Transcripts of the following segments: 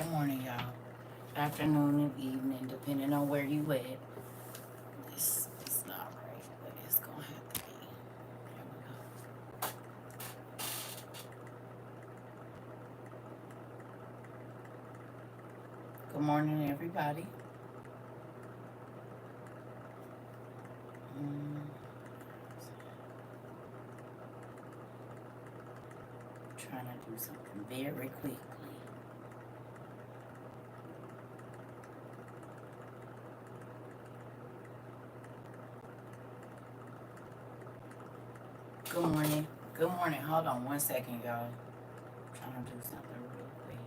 Good morning, y'all. Afternoon and evening, depending on where you at. This is not right, but it's gonna have to be. Here we go. Good morning, everybody. Mm, Trying to do something very quickly. Good morning. Good morning. Hold on one second, y'all. Trying to do something real quick.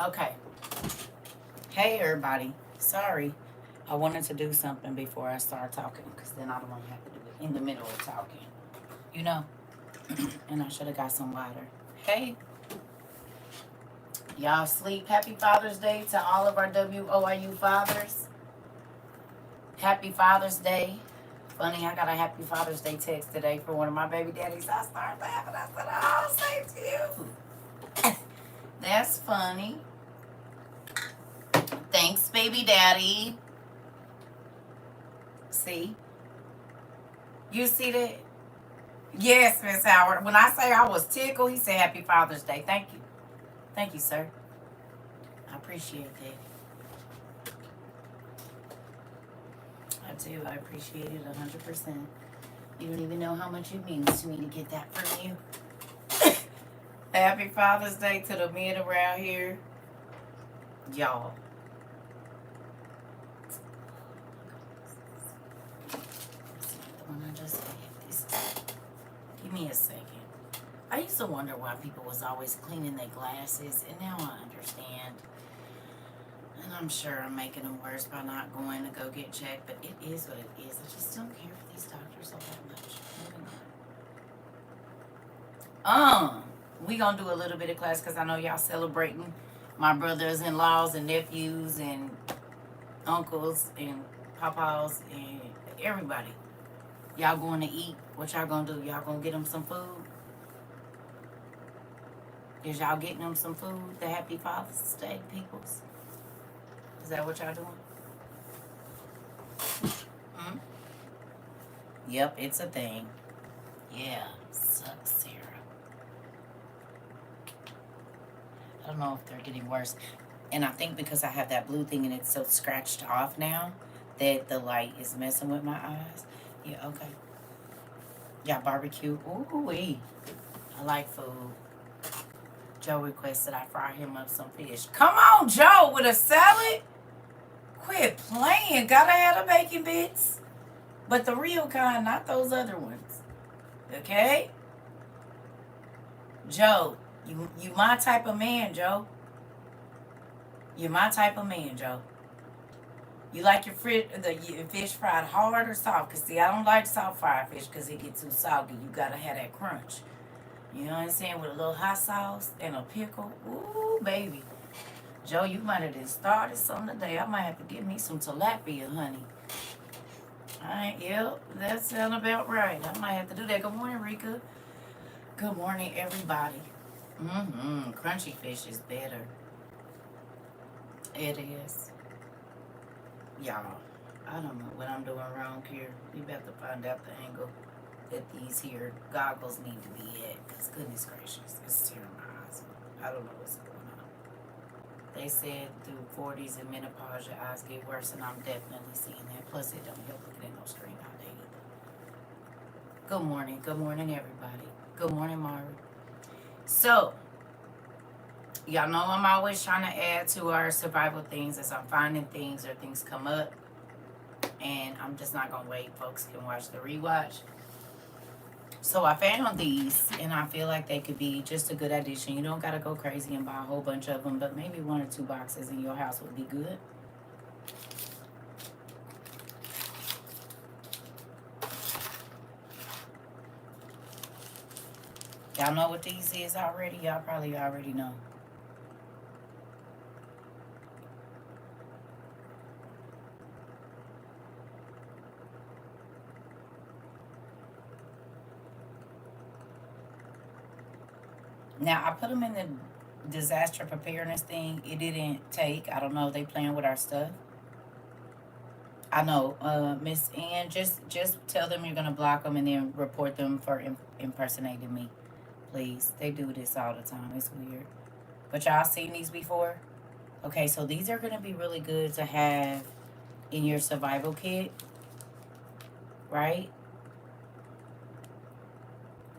Okay. Hey, everybody. Sorry. I wanted to do something before I start talking because then I don't want to have to do it in the middle of talking. You know? And I should have got some water. Hey, y'all sleep. Happy Father's Day to all of our WOIU fathers. Happy Father's Day. Funny, I got a Happy Father's Day text today from one of my baby daddies. I started laughing. I said, oh, same to you. That's funny. Thanks, baby daddy. See? You see that? Yes, Miss Howard. When I say I was tickled, he said Happy Father's Day. Thank you. Thank you, sir. I appreciate that. I do. I appreciate it 100%. You don't even know how much it means to me to get that from you. Happy Father's Day to the men around here. Y'all. The one I just had. Give me a second. I used to wonder why people was always cleaning their glasses, and now I understand. And I'm sure I'm making them worse by not going to go get checked, but it is what it is. I just don't care for these doctors all that much. We gonna do a little bit of class because I know y'all celebrating my brothers-in-laws and nephews and uncles and papas and everybody. Y'all going to eat? What y'all gonna do? Y'all gonna get them some food? Is y'all getting them some food? The Happy Father's Day peoples? Is that what y'all doing? Hmm? Yep, it's a thing. Yeah, sucks, Sarah. I don't know if they're getting worse. And I think because I have that blue thing and it's so scratched off now that the light is messing with my eyes. Yeah, okay. Yeah, barbecue. Ooh-wee. I like food. Joe requested I fry him up some fish. Come on, Joe, with a salad? Quit playing. Gotta have the bacon bits. But the real kind, not those other ones. Okay? Joe, you my type of man, Joe. You're my type of man, Joe. You like your fish fried hard or soft? Because, see, I don't like soft fried fish because it gets too soggy. You got to have that crunch. You know what I'm saying? With a little hot sauce and a pickle. Ooh, baby. Joe, you might have just started something today. I might have to get me some tilapia, honey. All right, yep, that sounds about right. I might have to do that. Good morning, Rika. Good morning, everybody. Crunchy fish is better. It is. Y'all, I don't know what I'm doing wrong here. We about to find out the angle that these here goggles need to be at. Because goodness gracious, it's tearing my eyes up. I don't know what's going on. They said through 40s and menopause, your eyes get worse, and I'm definitely seeing that. Plus, it don't help looking at no screen all day either. Good morning. Good morning, everybody. Good morning, Mari. So, y'all know I'm always trying to add to our survival things as I'm finding things or things come up. And I'm just not going to wait. Folks can watch the rewatch. So I found these, and I feel like they could be just a good addition. You don't got to go crazy and buy a whole bunch of them, but maybe 1 or 2 boxes in your house would be good. Y'all know what these is already? Y'all probably already know. Now, I put them in the disaster preparedness thing. It didn't take. I don't know. They playing with our stuff. I know, Miss Ann. Just tell them you're gonna block them and then report them for impersonating me, please. They do this all the time. It's weird. But y'all seen these before? Okay, so these are gonna be really good to have in your survival kit, right?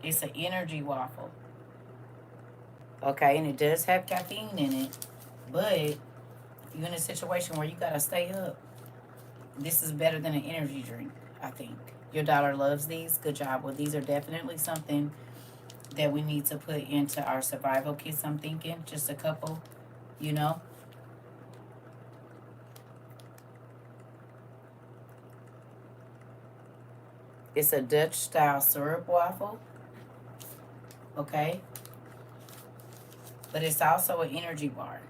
It's an energy waffle. Okay, and it does have caffeine in it, but if you're in a situation where you gotta stay up, this is better than an energy drink, I think. Your daughter loves these. Good job. Well, these are definitely something that we need to put into our survival kits, I'm thinking. Just a couple, you know. It's a Dutch style syrup waffle, okay? But it's also an energy bar.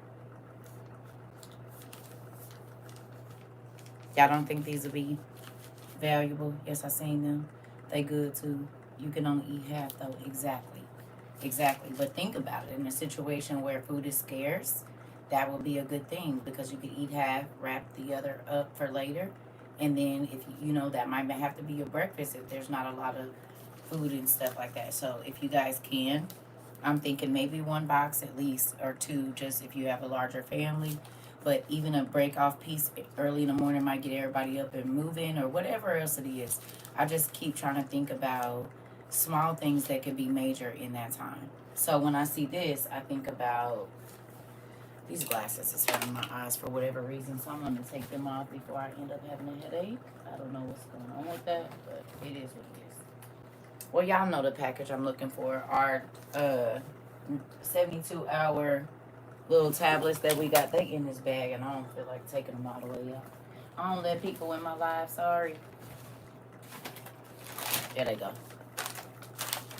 Y'all don't think these will be valuable? Yes, I seen them. They good too. You can only eat half though. Exactly. Exactly. But think about it. In a situation where food is scarce, that would be a good thing because you could eat half, wrap the other up for later. And then if you know that might have to be your breakfast if there's not a lot of food and stuff like that. So if you guys can, I'm thinking maybe one box at least or two, just if you have a larger family. But even a break off piece early in the morning might get everybody up and moving or whatever else it is. I just keep trying to think about small things that could be major in that time. So when I see this, I think about these glasses is hurting my eyes for whatever reason, so I'm going to take them off before I end up having a headache. I don't know what's going on with that, but it is what it is. Well, y'all know the package I'm looking for. Our 72-hour little tablets that we got. They in this bag, and I don't feel like taking them all the way out. I don't let people in my life, sorry. There they go.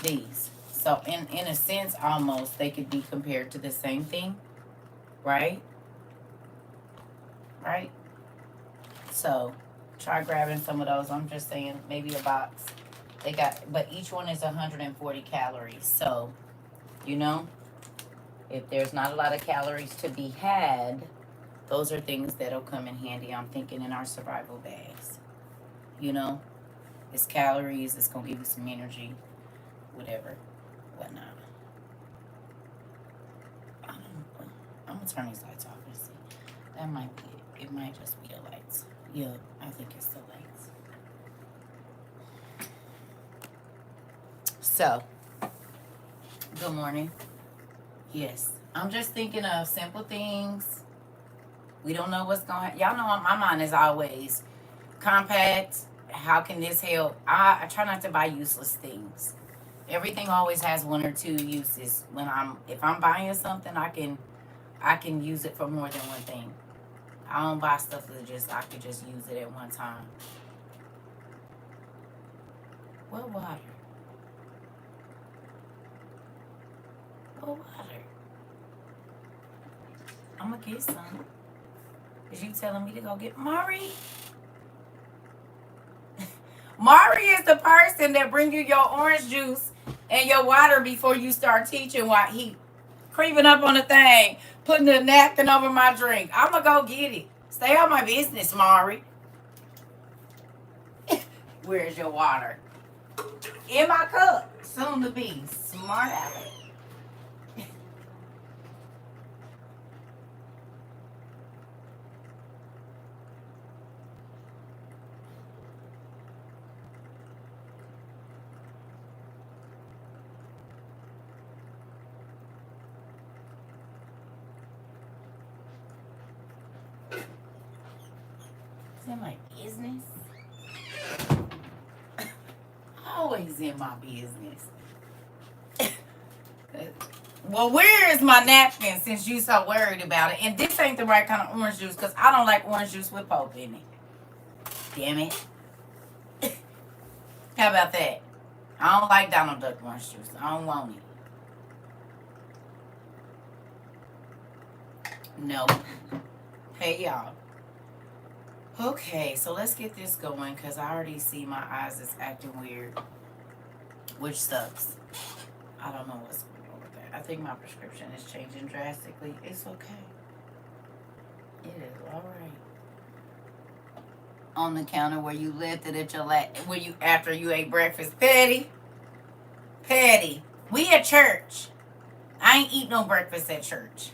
These. So in a sense, almost, they could be compared to the same thing, right? Right? So try grabbing some of those. I'm just saying maybe a box. They got, but each one is 140 calories. So, you know, if there's not a lot of calories to be had, those are things that'll come in handy. I'm thinking in our survival bags. You know, it's calories, it's gonna give you some energy, whatever, whatnot. I'm gonna turn these lights off and see. That might be it. It might just be the lights. Yeah, I think it's the lights. So, good morning. Yes, I'm just thinking of simple things. We don't know what's going. Y'all know my mind is always compact. How can this help? I try not to buy useless things. Everything always has one or two uses. If I'm buying something, I can use it for more than one thing. I don't buy stuff that I could just use it at one time. What water? What water? I'm gonna get some. Is you telling me to go get Mari? Mari is the person that bring you your orange juice and your water before you start teaching while he creeping up on the thing, putting the napkin over my drink. I'm going to go get it. Stay on my business, Mari. Where's your water? In my cup. Soon to be. Smart aleck. It's in my business. Always in my business. Well, where is my napkin since you so worried about it? And this ain't the right kind of orange juice because I don't like orange juice with pulp in it. Damn it. How about that? I don't like Donald Duck orange juice. I don't want it. No. Hey, y'all. Okay, so let's get this going because I already see my eyes is acting weird, which sucks. I don't know what's going on with that. I think my prescription is changing drastically. It's okay. It is all right. On the counter where you left it at your where you after you ate breakfast, Patty. Patty, we at church. I ain't eat no breakfast at church.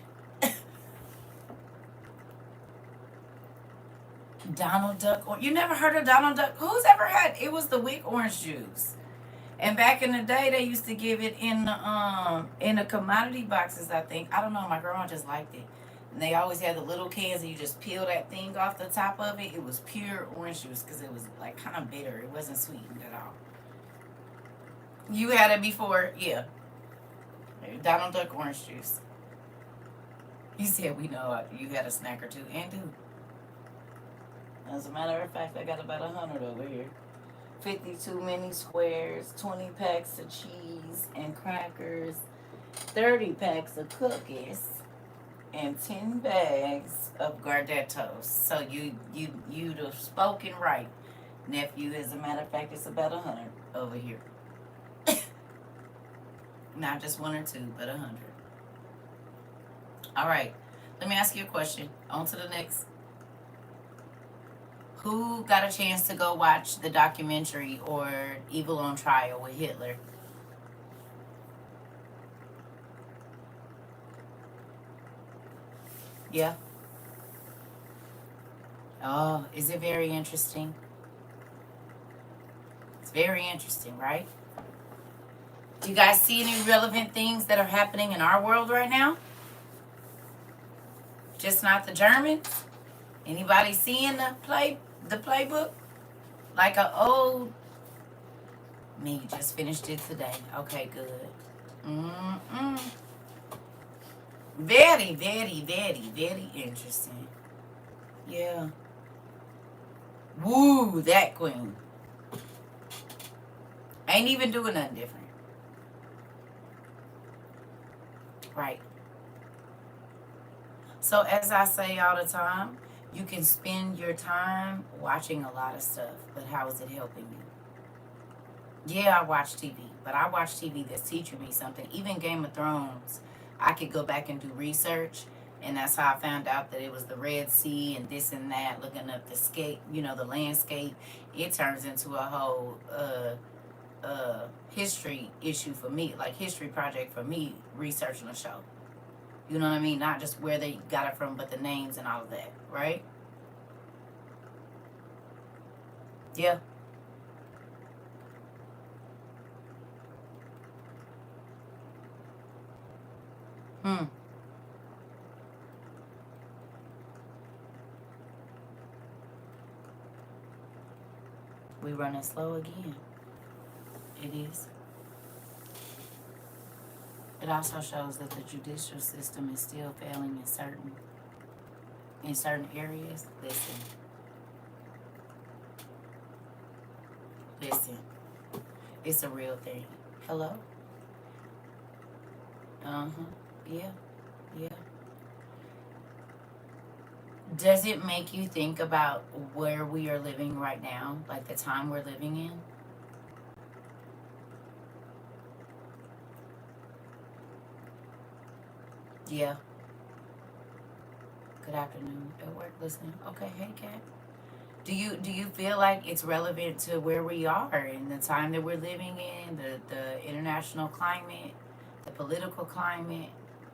Donald Duck. You never heard of Donald Duck? Who's ever had? It was the weak orange juice. And back in the day, they used to give it in the commodity boxes. I think I don't know. My grandma just liked it. And they always had the little cans, and you just peel that thing off the top of it. It was pure orange juice because it was like kind of bitter. It wasn't sweetened at all. You had it before, yeah. Donald Duck orange juice. You said we know you had a snack or two, and do. As a matter of fact, I got about 100 over here. 52 mini squares, 20 packs of cheese and crackers, 30 packs of cookies, and 10 bags of Gardettos. So you'd have spoken right, nephew. As a matter of fact, it's about 100 over here. Not just one or two, but 100. All right. Let me ask you a question. On to the next. Who got a chance to go watch the documentary or Evil on Trial with Hitler? Yeah. Oh, is it very interesting? It's very interesting, right? Do you guys see any relevant things that are happening in our world right now? Just not the Germans? Anybody seeing the playbook? Like a old me just finished it today. Okay, good. Mm-mm. Very, very, very, very interesting. Yeah. Woo, that queen. Ain't even doing nothing different. Right. So as I say all the time, you can spend your time watching a lot of stuff, but how is it helping you? Yeah, I watch TV, but I watch TV that's teaching me something. Even Game of Thrones, I could go back and do research, and that's how I found out that it was the Red Sea and this and that. Looking up the scape, the landscape, it turns into a whole history issue for me, like history project for me, researching the show. You know what I mean? Not just where they got it from, but the names and all of that, right? Yeah. Hmm. We running slow again. It is. It also shows that the judicial system is still failing in certain areas. Listen. It's a real thing. Hello? Uh-huh. Yeah. Yeah. Does it make you think about where we are living right now? Like the time we're living in? Yeah. Good afternoon. At work listening. Okay, hey Kat. Do you feel like it's relevant to where we are in the time that we're living in, the international climate, the political climate?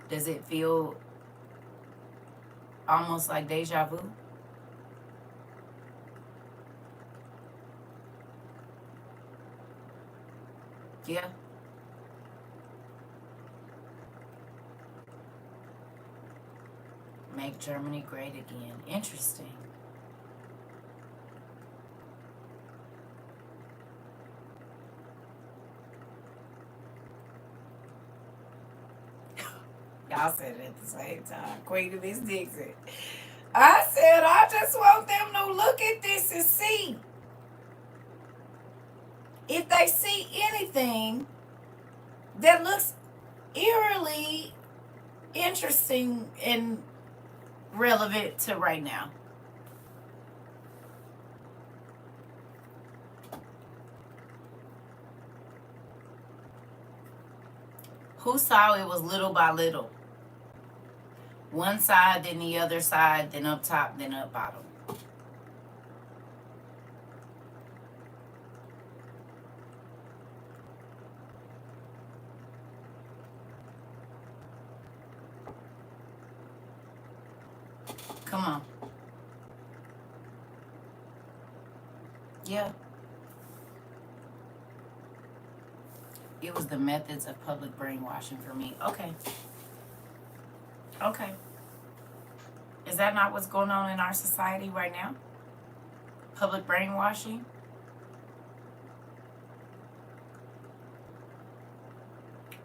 Does it feel almost like deja vu? Yeah. Make Germany great again. Interesting. Y'all said it at the same time. Queen of Miss Dixon. I said I just want them to look at this and see. If they see anything that looks eerily interesting and relevant to right now. Who saw it was little by little? One side, then the other side, then up top, then up bottom. Come on. Yeah. It was the methods of public brainwashing for me. Okay. Okay. Is that not what's going on in our society right now? Public brainwashing?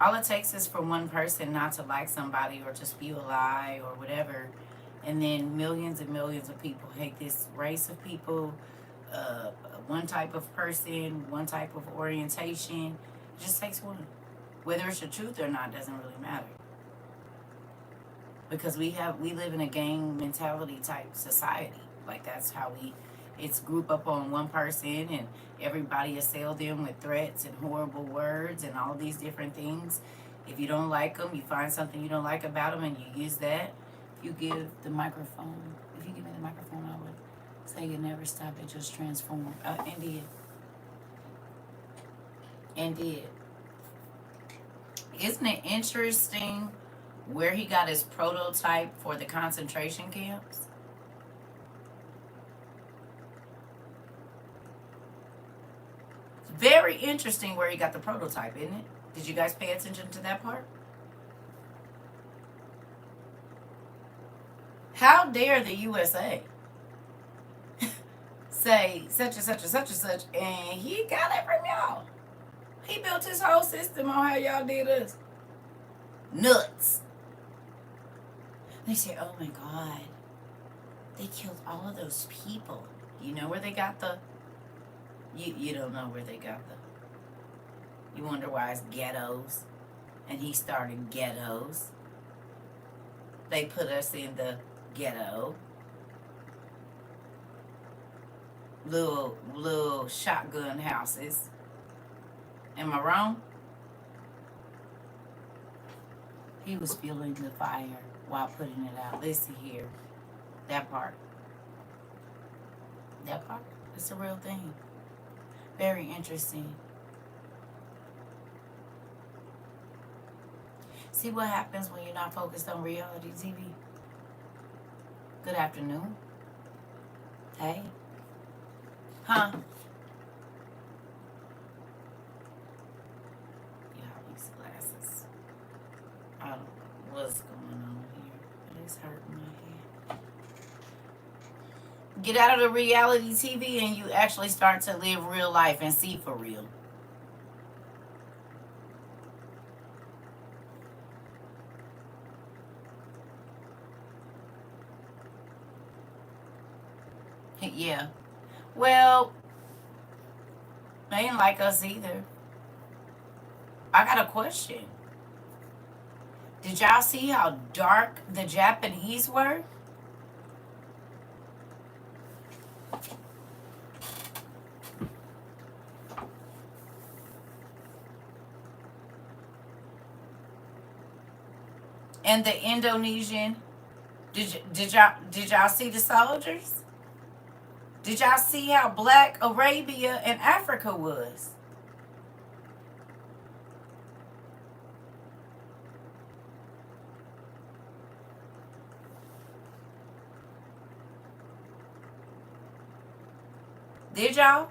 All it takes is for one person not to like somebody or to spew a lie or whatever, and then millions and millions of people hate this race of people, one type of person, one type of orientation. It just takes one. Whether it's the truth or not doesn't really matter. Because we live in a gang mentality type society. Like that's how it's group up on one person and everybody assail them with threats and horrible words and all these different things. If you don't like them, you find something you don't like about them and you use that. If you give me the microphone, I would say you never stop, it just transform. And did. Isn't it interesting where he got his prototype for the concentration camps? It's very interesting where he got the prototype, isn't it? Did you guys pay attention to that part? How dare the USA say such and such and such and such, and he got it from y'all. He built his whole system on how y'all did us. Nuts. They say, oh my God, they killed all of those people. You know where they got the... You don't know where they got the... You wonder why it's ghettos. And he started ghettos. They put us in the ghetto. Little shotgun houses. Am I wrong? He was fueling the fire while putting it out. Listen here. That part. That part. It's a real thing. Very interesting. See what happens when you're not focused on reality TV? Good afternoon. Hey. Huh? Yeah, these glasses. I don't know what's going on here, but it's hurting my head. Get out of the reality TV and you actually start to live real life and see for real. Yeah. Well, they ain't like us either. I got a question. Did y'all see how dark the Japanese were? And the Indonesian? Did y'all see the soldiers? Did y'all see how black Arabia and Africa was? Did y'all?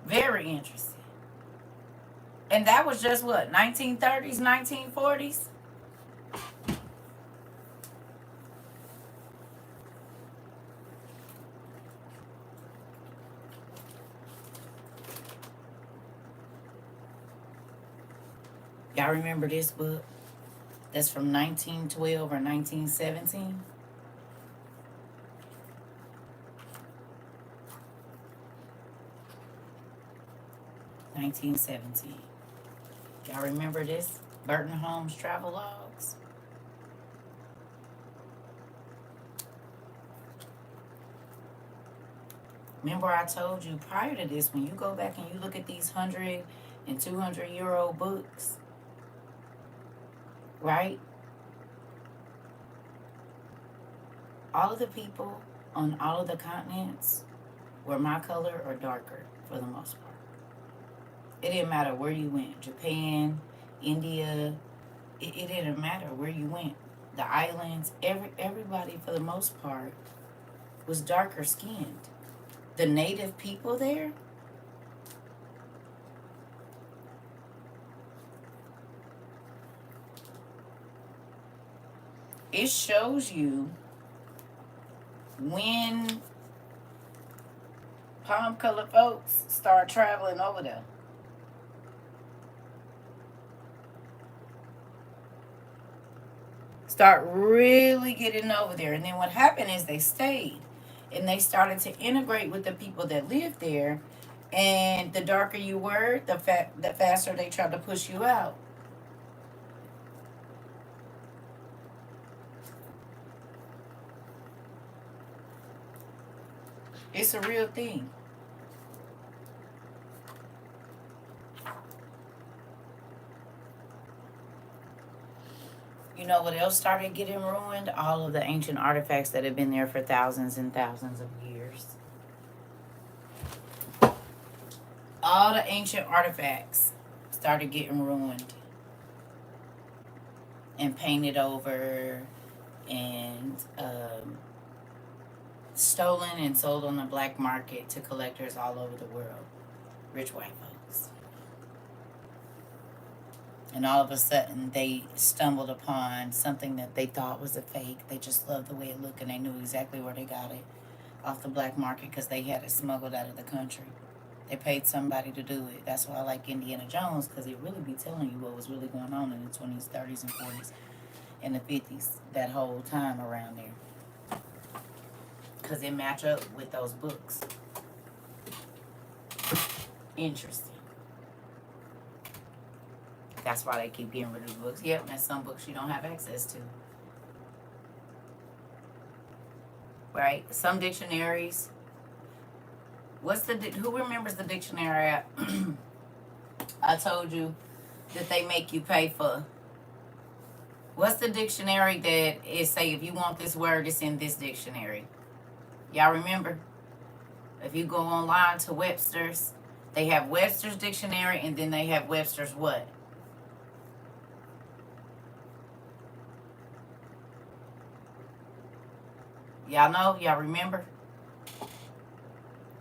Very interesting. And that was just what, 1930s, 1940s? Y'all remember this book? That's from 1912 or 1917? 1917. Y'all remember this? Burton Holmes travel logs. Remember I told you prior to this, when you go back and you look at these 100 and 200-year-old books, right? All of the people on all of the continents were my color or darker for the most part. It didn't matter where you went. Japan, India, it didn't matter where you went. The islands, everybody for the most part was darker skinned. The native people there, it shows you when palm colored folks start traveling over there. Start really getting over there. And then what happened is they stayed and they started to integrate with the people that lived there. And the darker you were, the faster they tried to push you out. It's a real thing. You know what else started getting ruined? All of the ancient artifacts that have been there for thousands and thousands of years. All the ancient artifacts started getting ruined and painted over and stolen and sold on the black market to collectors all over the world. Rich white folks. And all of a sudden, they stumbled upon something that they thought was a fake. They just loved the way it looked, and they knew exactly where they got it off the black market because they had it smuggled out of the country. They paid somebody to do it. That's why I like Indiana Jones, because it really be telling you what was really going on in the 20s, 30s, and 40s, and the 50s, that whole time around there. Because it match up with those books. Interesting. That's why they keep getting rid of the books. Yep, and some books you don't have access to. Right? Some dictionaries. Who remembers the dictionary app? I told you that they make you pay for. What's the dictionary that is say if you want this word, it's in this dictionary? Y'all remember? If you go online to Webster's, they have Webster's dictionary, and then they have Webster's what? Y'all know? Y'all remember?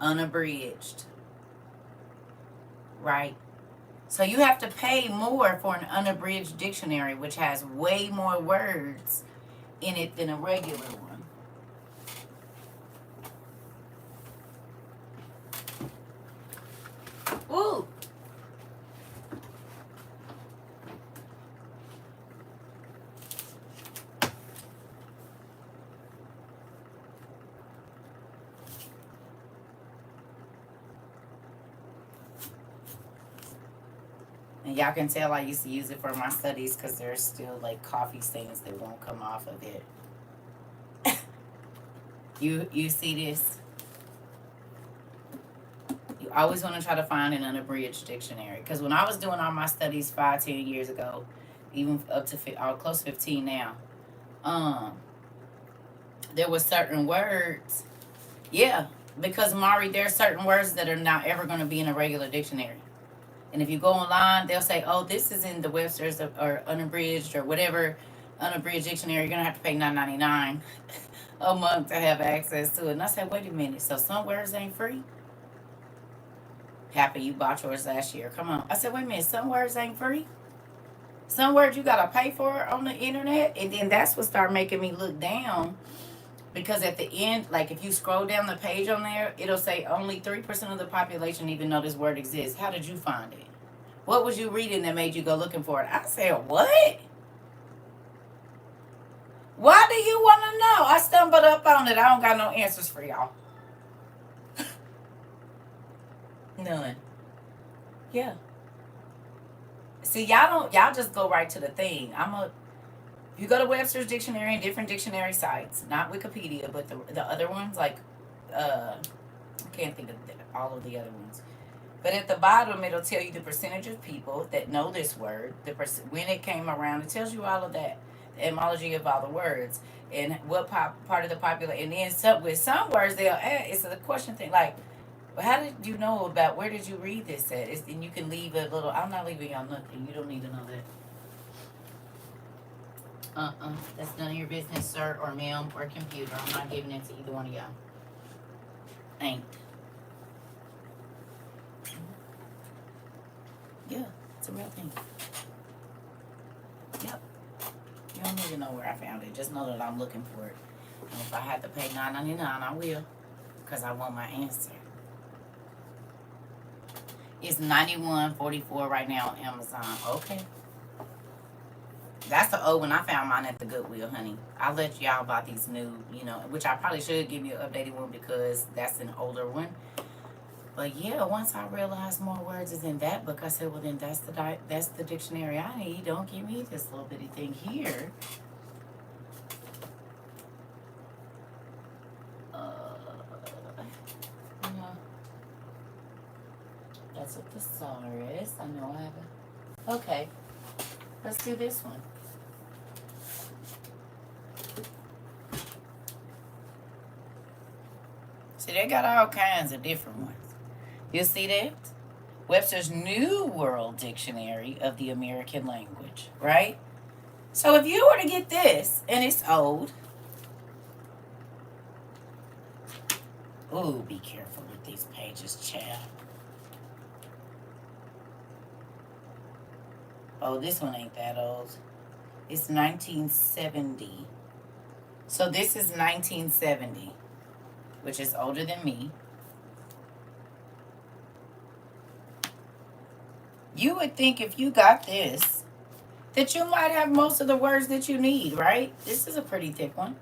Unabridged. Right? So you have to pay more for an unabridged dictionary, which has way more words in it than a regular one. Ooh. And y'all can tell I used to use it for my studies because there's still like coffee stains that won't come off of it. You see this? You always want to try to find an unabridged dictionary. Because when I was doing all my studies 5-10 years ago, even up to close to 15 now, there were certain words. Yeah, because Mari, there are certain words that are not ever going to be in a regular dictionary. And if you go online, they'll say, oh, this is in the Webster's or unabridged or whatever unabridged dictionary. You're going to have to pay $9.99 a month to have access to it. And I said, wait a minute. So some words ain't free? Happy you bought yours last year. Come on. I said, wait a minute. Some words ain't free? Some words you got to pay for on the internet? And then that's what started making me look down. Because at the end, like if you scroll down the page on there, it'll say only 3% of the population even know this word exists. How did you find it? What was you reading that made you go looking for it? I said, what? Why do you want to know? I stumbled up on it. I don't got no answers for y'all. None. Yeah. See, y'all just go right to the thing. You go to Webster's Dictionary and different dictionary sites, not Wikipedia, but the other ones, like, I can't think of all of the other ones. But at the bottom, it'll tell you the percentage of people that know this word, when it came around. It tells you all of that, the etymology of all the words, and what part of the popular. And then with some words, they'll add. It's a question thing, like, well, how did you know about? Where did you read this at? And you can leave a little. I'm not leaving y'all nothing. You don't need to know that. That's none of your business, sir, or ma'am, or computer. I'm not giving it to either one of y'all. Ain't. Yeah, it's a real thing. Yep. You don't need to know where I found it. Just know that I'm looking for it. And if I have to pay $9.99, I will. Because I want my answer. It's $91.44 right now on Amazon. Okay. That's the old one. I found mine at the Goodwill, honey. I'll let y'all about these new, which I probably should give you an updated one because that's an older one. But yeah, once I realized more words is in that book, I said, well, then that's the dictionary I need. Don't give me this little bitty thing here. That's a thesaurus. I know I have it. Okay, let's do this one. See, they got all kinds of different ones. You see that? Webster's New World Dictionary of the American Language, right? So if you were to get this, and it's old. Ooh, be careful with these pages, child. Oh, this one ain't that old. It's 1970. So this is 1970, which is older than me. You would think if you got this, that you might have most of the words that you need, right? This is a pretty thick one.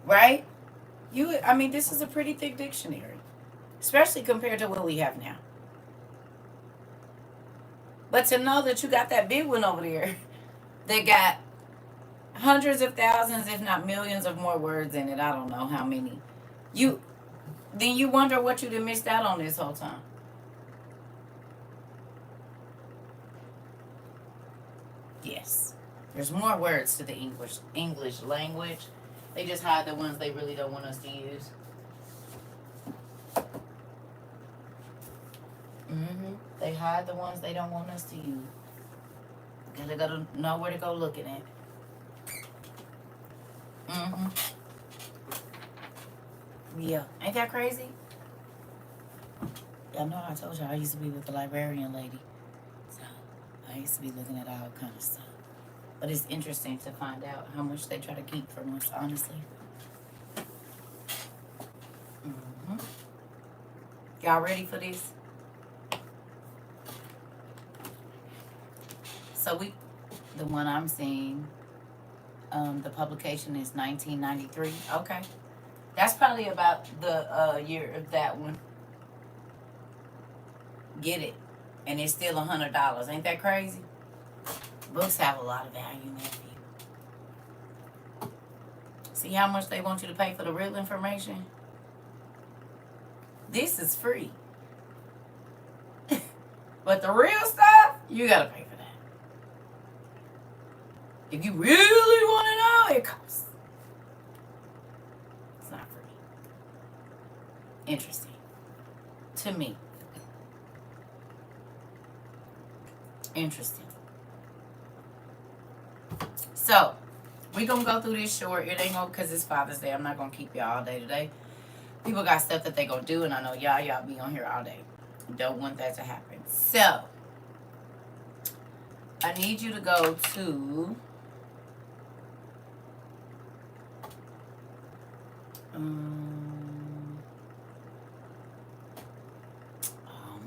Right? This is a pretty thick dictionary, especially compared to what we have now. But to know that you got that big one over there that got hundreds of thousands, if not millions of more words in it, I don't know how many. Then you wonder what you'd have missed out on this whole time. Yes. There's more words to the English language. They just hide the ones they really don't want us to use. They hide the ones they don't want us to use. Gotta know where to go looking at. Yeah. Ain't that crazy? Y'all know I told y'all I used to be with the librarian lady. So I used to be looking at all kind of stuff. But it's interesting to find out how much they try to keep from us, honestly. Y'all ready for this? So the one I'm seeing, the publication is 1993. Okay. That's probably about the year of that one. Get it. And it's still $100. Ain't that crazy? Books have a lot of value, nephew. See how much they want you to pay for the real information? This is free. But the real stuff, you gotta pay for that. If you really want to know, it costs. It's not free. Interesting. To me. Interesting. So, we're going to go through this short. It ain't going because it's Father's Day. I'm not going to keep y'all all day today. People got stuff that they going to do, and I know y'all be on here all day. Don't want that to happen. So, I need you to go to... oh,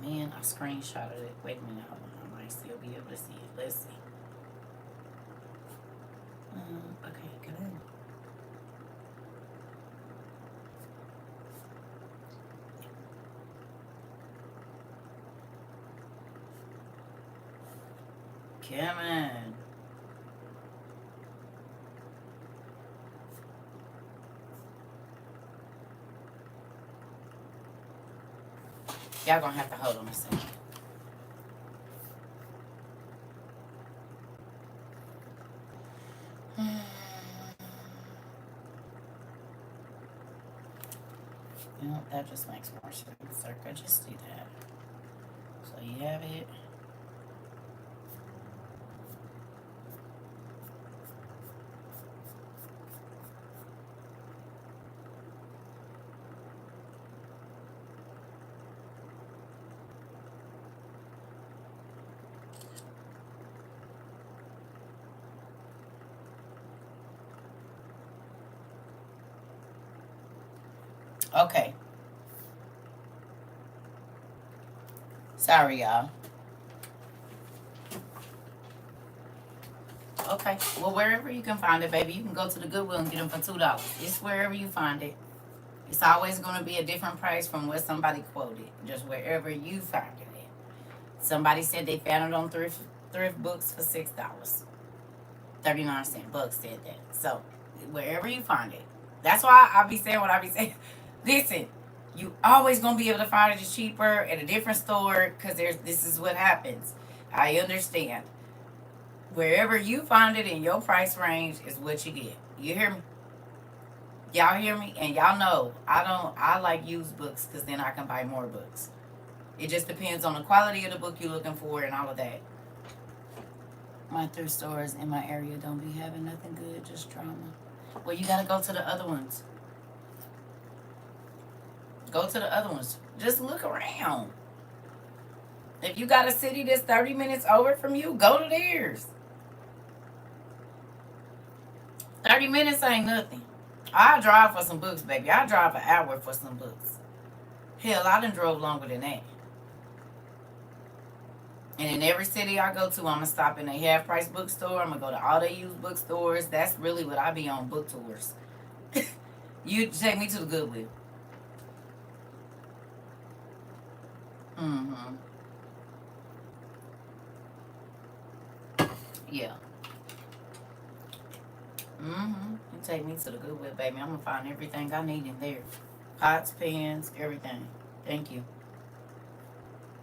man, I screenshotted it. Wait a minute. Hold on. I might still be able to see it. Let's see. Okay, good. Come on. Y'all gonna have to hold on a second. You know, that just makes more sense. Circa, just do that. So you have it. Okay. Sorry, y'all. Okay. Well, wherever you can find it, baby, you can go to the Goodwill and get them for $2. It's wherever you find it. It's always going to be a different price from what somebody quoted. Just wherever you find it at. Somebody said they found it on thrift books for $6. 39-cent Buck said that. So wherever you find it. That's why I be saying what I be saying. Listen, you always gonna be able to find it cheaper at a different store because this is what happens. I understand. Wherever you find it in your price range is what you get. You hear me? Y'all hear me? And y'all know I like used books because then I can buy more books. It just depends on the quality of the book you're looking for and all of that. My thrift stores in my area don't be having nothing good, just drama. Well, you gotta go to the other ones. Go to the other ones. Just look around. If you got a city that's 30 minutes over from you, go to theirs. 30 minutes ain't nothing. I drive for some books, baby. I drive an hour for some books. Hell, I done drove longer than that. And in every city I go to, I'm going to stop in a half-price bookstore. I'm going to go to all the used bookstores. That's really what I be on, book tours. You take me to the Goodwill. Mm-hmm. Yeah. Mm-hmm. You take me to the Goodwill, baby. I'm going to find everything I need in there. Pots, pans, everything. Thank you.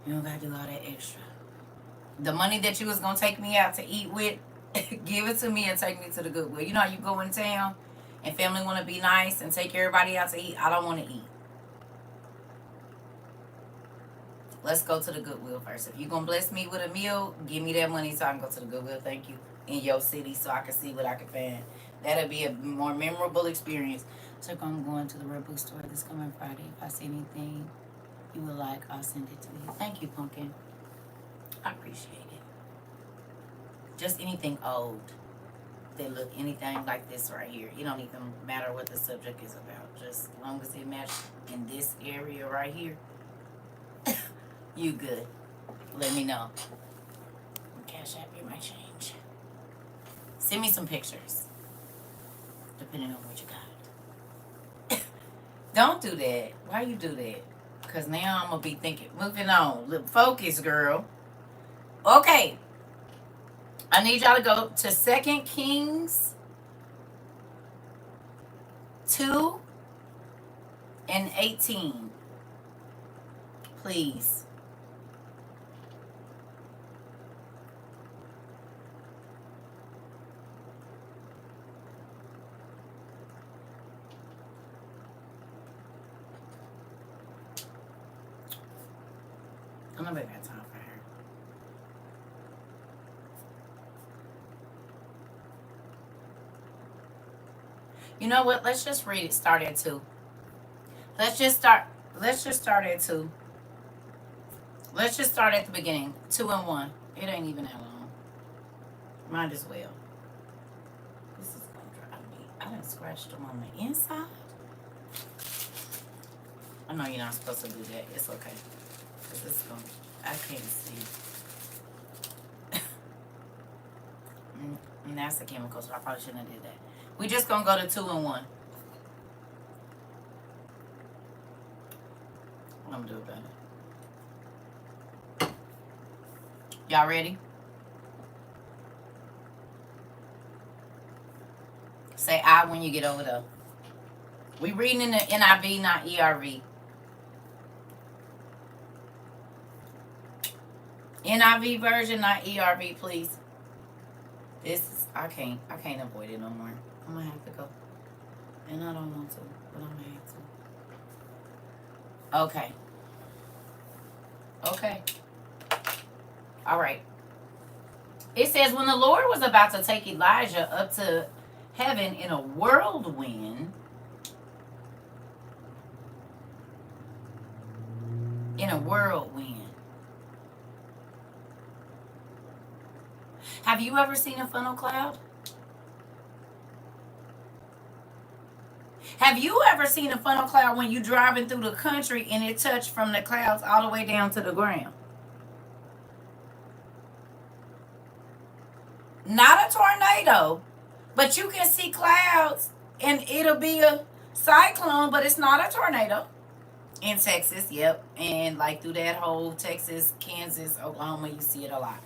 You don't got to do all that extra. The money that you was going to take me out to eat with, give it to me and take me to the Goodwill. You know how you go in town and family want to be nice and take everybody out to eat? I don't want to eat. Let's go to the Goodwill first. If you're going to bless me with a meal, give me that money so I can go to the Goodwill, thank you, in your city so I can see what I can find. That'll be a more memorable experience. So I'm going to the Red Bookstore this coming Friday. If I see anything you would like, I'll send it to you. Thank you, Pumpkin. I appreciate it. Just anything old that look anything like this right here. It don't even matter what the subject is about. Just as long as it matches in this area right here, you good. Let me know. Cash App you my change. Send me some pictures. Depending on what you got. Don't do that. Why you do that? Because now I'm going to be thinking. Moving on. Focus, girl. Okay. I need y'all to go to 2 Kings 2 and 18. Please. I don't know if I got time for her. You know what? Let's just read it. Start at 2. Let's just start at 2. Let's just start at the beginning. 2 and 1. It ain't even that long. Might as well. This is gonna drive me. I done scratched them on the inside. I know you're not supposed to do that. It's okay. Cause it's gonna. I can't see. And that's the chemical, so I probably shouldn't have did that. We just gonna go to 2 and 1. What I'm gonna do about it? Y'all ready? Say I when you get over there. We reading in the NIV, not ERV. NIV version, not ERV, please. This is, I can't avoid it no more. I'm gonna have to go. And I don't want to, but I'm gonna have to. Okay. Okay. All right. It says, when the Lord was about to take Elijah up to heaven in a whirlwind, Have you ever seen a funnel cloud? Have you ever seen a funnel cloud when you're driving through the country and it touched from the clouds all the way down to the ground? Not a tornado, but you can see clouds and it'll be a cyclone, but it's not a tornado. In Texas, yep. And like through that whole Texas, Kansas, Oklahoma, you see it a lot.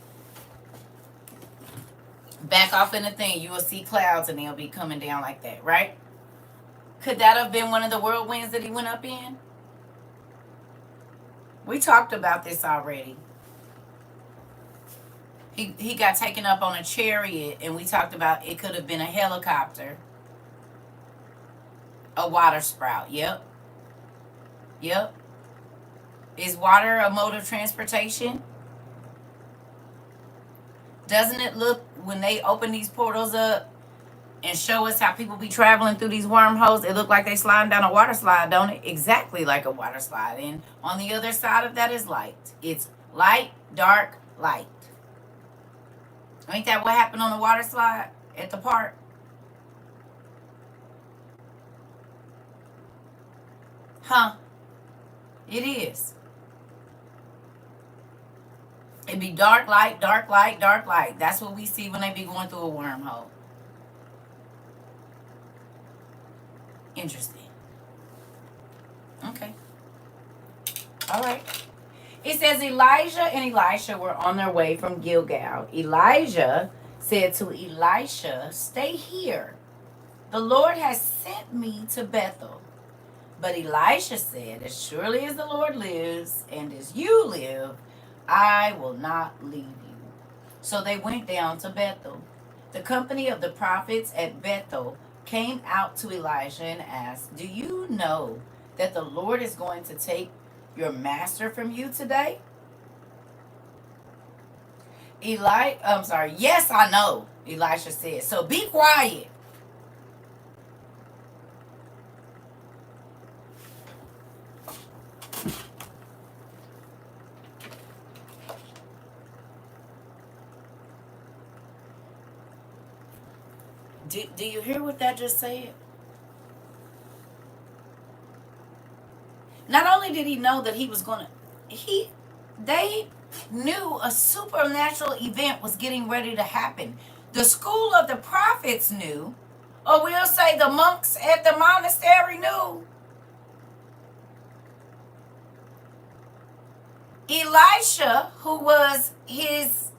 Back off in the thing, you will see clouds and they'll be coming down like that, right? Could that have been one of the whirlwinds that he went up in? We talked about this already. He got taken up on a chariot, and we talked about it could have been a helicopter, a water sprout. Yep. Yep. Is water a mode of transportation? Doesn't it look, when they open these portals up and show us how people be traveling through these wormholes, it look like they sliding down a water slide, don't it? Exactly like a water slide. And on the other side of that is light. It's light, dark, light. Ain't that what happened on the water slide at the park? Huh? It is. It'd be dark light, dark light, dark light. That's what we see when they be going through a wormhole. Interesting. Okay. All right. It says Elijah and Elisha were on their way from Gilgal. Elijah said to Elisha, "Stay here. The Lord has sent me to Bethel." But Elisha said, "As surely as the Lord lives and as you live, I will not leave you." So they went down to Bethel. The company of the prophets at Bethel came out to Elijah and asked, "Do you know that the Lord is going to take your master from you today?" Yes, I know, Elisha said. So be quiet. Do you hear what that just said? Not only did he know that he was going to, they knew a supernatural event was getting ready to happen. The school of the prophets knew, or we'll say the monks at the monastery knew. Elisha, who was his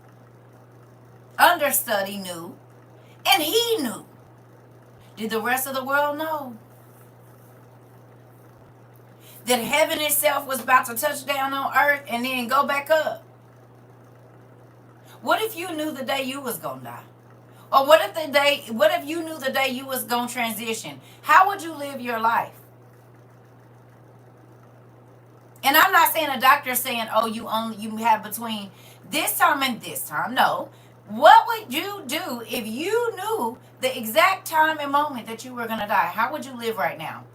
understudy, knew, and he knew. Did the rest of the world know that heaven itself was about to touch down on earth and then go back up? What if you knew the day you was gonna die? Or what if you knew the day you was gonna transition? How would you live your life? And I'm not saying a doctor saying, "Oh, you have between this time and this time." No. What would you do if you knew the exact time and moment that you were gonna die? How would you live right now?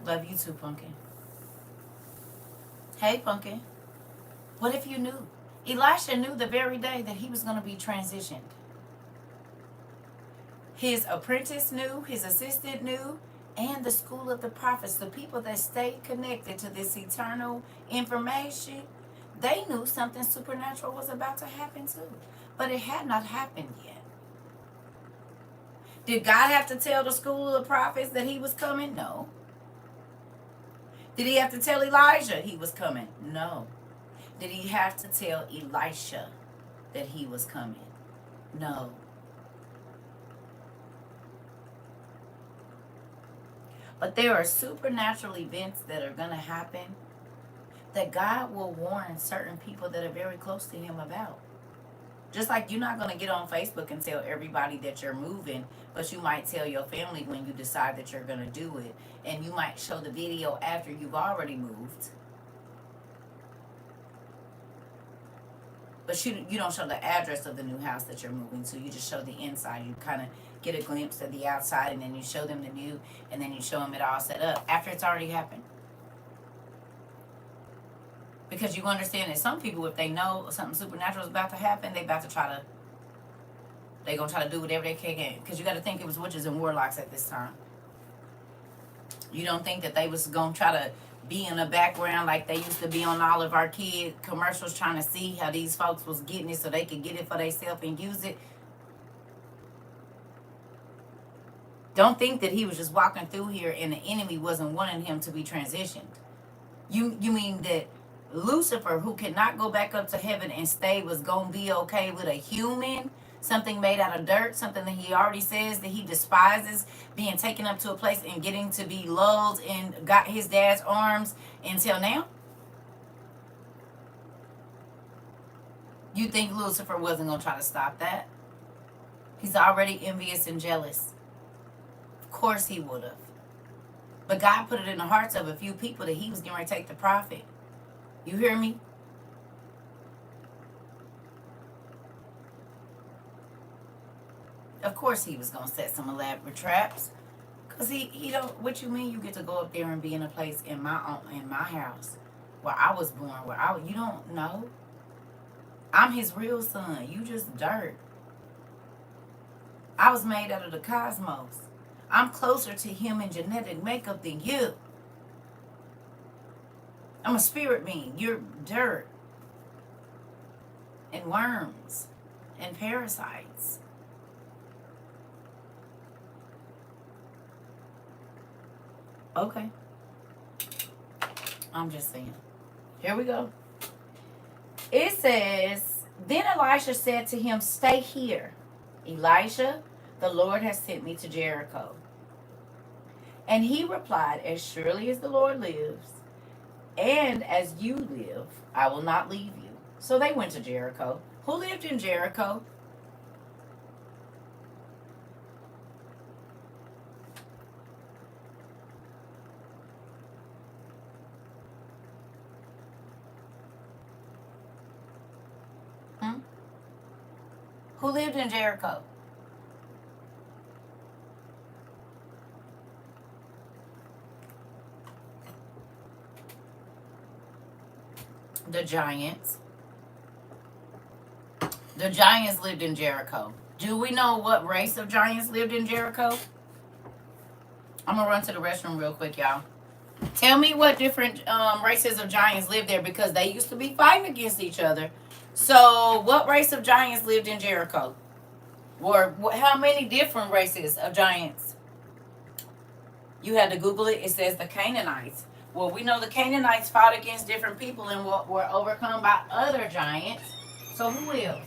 Love you too, Pumpkin. Hey, Pumpkin. What if you knew? Elisha knew the very day that he was going to be transitioned. His apprentice knew, his assistant knew, and the school of the prophets, the people that stayed connected to this eternal information, they knew something supernatural was about to happen too. But it had not happened yet. Did God have to tell the school of the prophets that he was coming? No. Did he have to tell Elijah he was coming? No. Did he have to tell Elisha that he was coming? No. But there are supernatural events that are going to happen that God will warn certain people that are very close to him about. Just like you're not going to get on Facebook and tell everybody that you're moving, but you might tell your family when you decide that you're going to do it. And you might show the video after you've already moved. But you don't show the address of the new house that you're moving to. You just show the inside. You kind of get a glimpse of the outside, and then you show them the new, and then you show them it all set up after it's already happened. Because you understand that some people, if they know something supernatural is about to happen, they're going to try to do whatever they can. Because you got to think it was witches and warlocks at this time. You don't think that they was going to try to be in the background like they used to be on all of our kid commercials trying to see how these folks was getting it so they could get it for themselves and use it. Don't think that he was just walking through here and the enemy wasn't wanting him to be transitioned. You mean that Lucifer, who cannot go back up to heaven and stay, was going to be okay with a human, something made out of dirt, something that he already says that he despises, being taken up to a place and getting to be lulled in got his dad's arms until now? You think Lucifer wasn't going to try to stop that? He's already envious and jealous. Of course he would have. But God put it in the hearts of a few people that he was going to take the prophet. You hear me? Of course he was going to set some elaborate traps. Because he don't, what you mean you get to go up there and be in a place in my house where I was born, you don't know? I'm his real son. You just dirt. I was made out of the cosmos. I'm closer to him in genetic makeup than you. I'm a spirit being. You're dirt and worms and parasites. Okay. I'm just saying. Here we go. It says, then Elisha said to him, stay here. Elisha, the Lord has sent me to Jericho. And he replied, as surely as the Lord lives, and as you live, I will not leave you. So they went to Jericho. Who lived in Jericho? Who lived in Jericho? The giants. The giants lived in Jericho. Do we know what race of giants lived in Jericho? I'm going to run to the restroom real quick, y'all. Tell me what different races of giants lived there, because they used to be fighting against each other. So what race of giants lived in Jericho? Or how many different races of giants? You had to Google it. It says the Canaanites. Well, we know the Canaanites fought against different people and were overcome by other giants. So who else?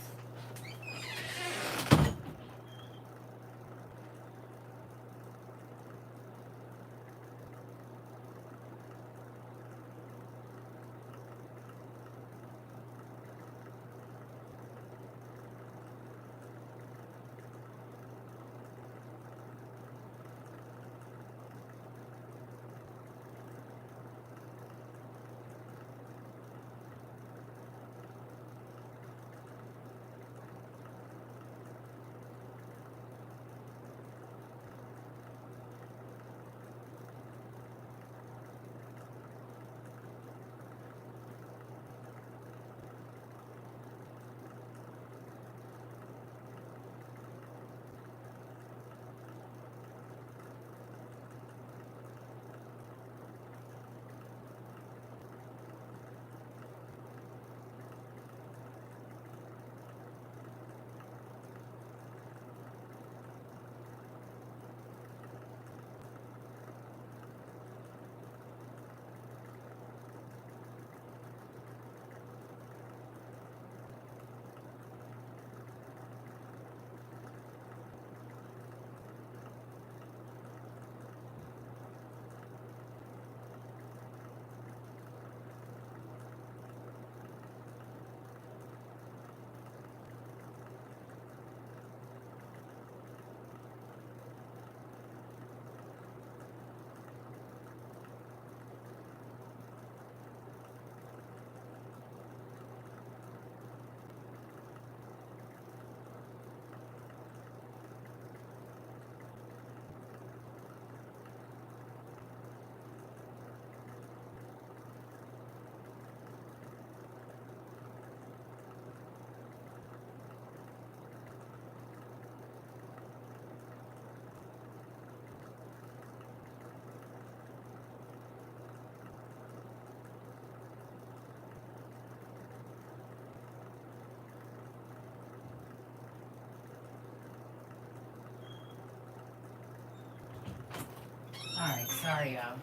Alright, sorry y'all.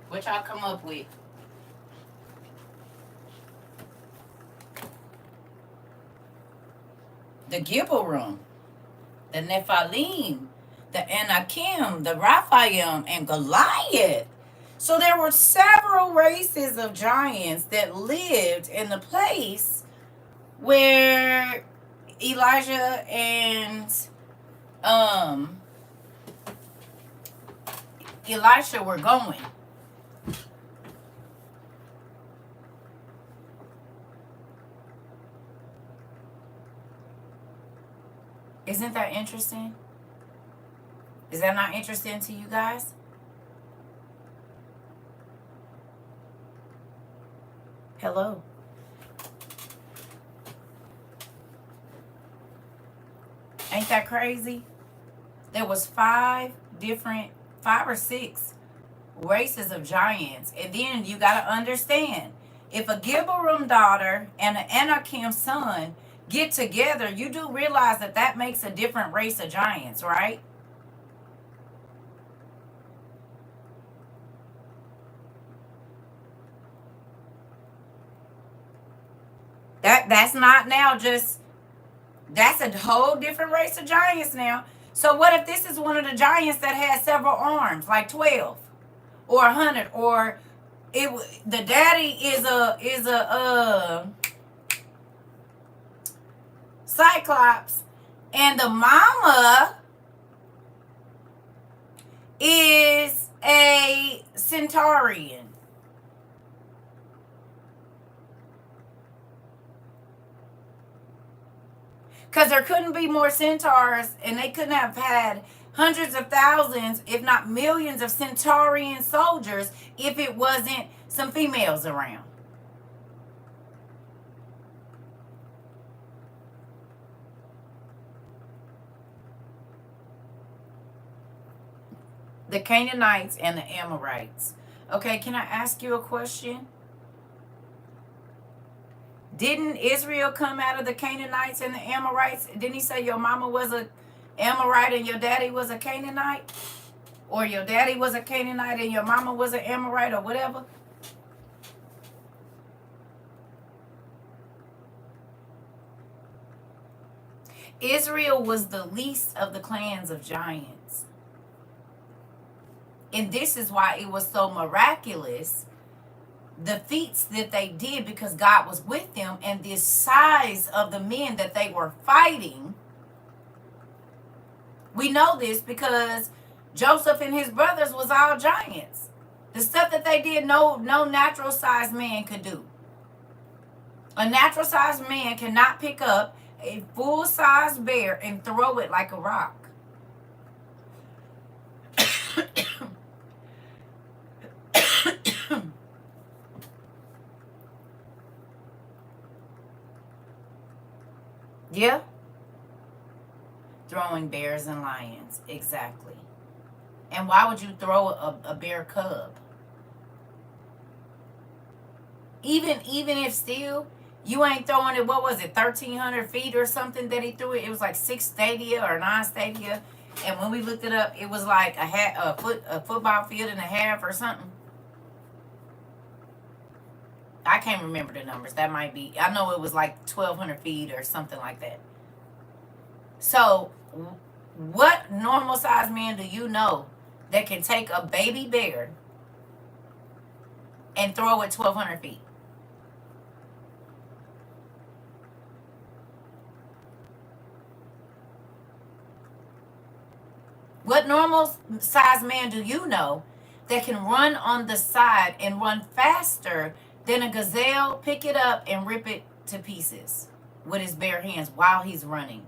What y'all come up with? The Gibberum, the Nephilim, the Anakim, the Raphaim, and Goliath. So there were several races of giants that lived in the place where Elijah and Elisha were going. Isn't that interesting? Is that not interesting to you guys? Hello. Ain't that crazy? There was five or six races of giants. And then you got to understand, if a Gibberum daughter and an Anakim son get together, you do realize that that makes a different race of giants, right? That's not now just, that's a whole different race of giants now. So what if this is one of the giants that has several arms, like 12 or 100, or the daddy is a Cyclops and the mama is a Centaurian. Because there couldn't be more centaurs, and they couldn't have had hundreds of thousands, if not millions, of Centaurian soldiers if it wasn't some females around. The Canaanites and the Amorites. Okay, can I ask you a question? Didn't Israel come out of the Canaanites and the Amorites? Didn't he say your mama was a Amorite and your daddy was a Canaanite? Or your daddy was a Canaanite and your mama was an Amorite, or whatever? Israel was the least of the clans of giants. And this is why it was so miraculous, the feats that they did, because God was with them, and the size of the men that they were fighting. We know this because Joseph and his brothers was all giants. The stuff that they did, no natural sized man could do. A natural sized man cannot pick up a full sized bear and throw it like a rock. Yeah. Throwing bears and lions. Exactly. And why would you throw a bear cub? Even if still, you ain't throwing it, what was it, 1,300 feet or something that he threw it? It was like 6 stadia or 9 stadia. And when we looked it up, it was like a football field and a half or something. I can't remember the numbers. That might be, I know it was like 1,200 feet or something like that. So what normal sized man do you know that can take a baby bear and throw it 1,200 feet? What normal sized man do you know that can run on the side and run faster than a gazelle, pick it up and rip it to pieces with his bare hands while he's running?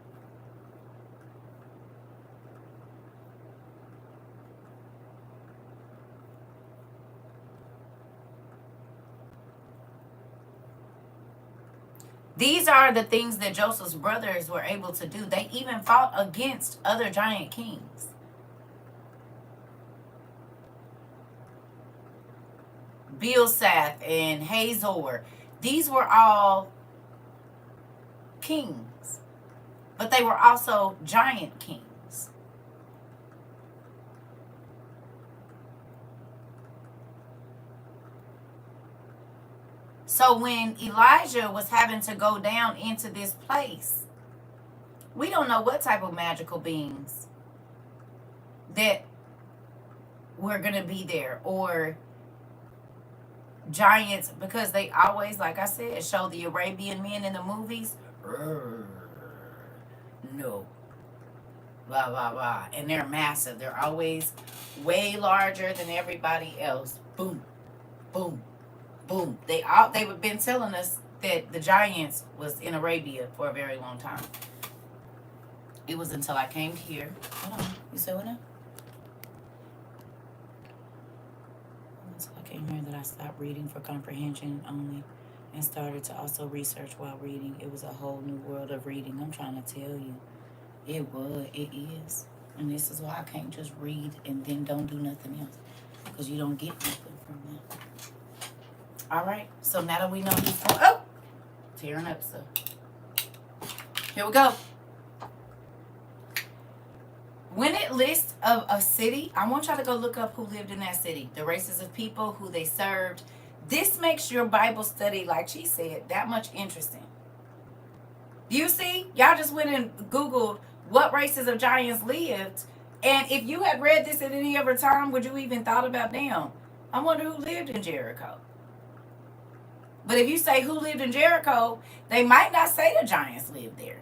These are the things that Joseph's brothers were able to do. They even fought against other giant kings. Bilsath and Hazor. These were all kings, but they were also giant kings. So when Elijah was having to go down into this place, we don't know what type of magical beings that were going to be there, or giants, because they always, like I said, show the Arabian men in the movies. No. Blah, blah, blah. And they're massive. They're always way larger than everybody else. Boom, boom, boom. They've been telling us that the giants was in Arabia for a very long time. It was until I came here. Hold on. You say what now? Until I came here that I stopped reading for comprehension only and started to also research while reading. It was a whole new world of reading. I'm trying to tell you. It is. And this is why I can't just read and then don't do nothing else. Because you don't get nothing from that. All right. So now that we know he's going... Oh! Tearing up stuff. Here we go. When it lists of a city, I want y'all to go look up who lived in that city. The races of people, who they served. This makes your Bible study, like she said, that much interesting. You see? Y'all just went and Googled what races of giants lived. And if you had read this at any other time, would you even thought about, damn, I wonder who lived in Jericho. But if you say who lived in Jericho, they might not say the giants lived there.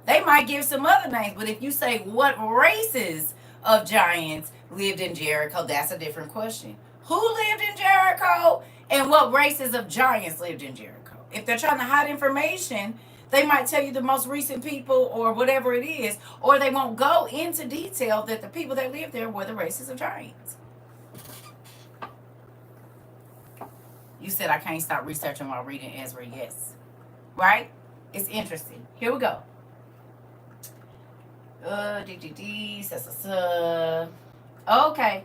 They might give some other names. But if you say what races of giants lived in Jericho, that's a different question. Who lived in Jericho and what races of giants lived in Jericho? If they're trying to hide information, they might tell you the most recent people or whatever it is, or they won't go into detail that the people that lived there were the races of giants. You said I can't stop researching while reading Ezra. Yes. Right? It's interesting. Here we go. Okay.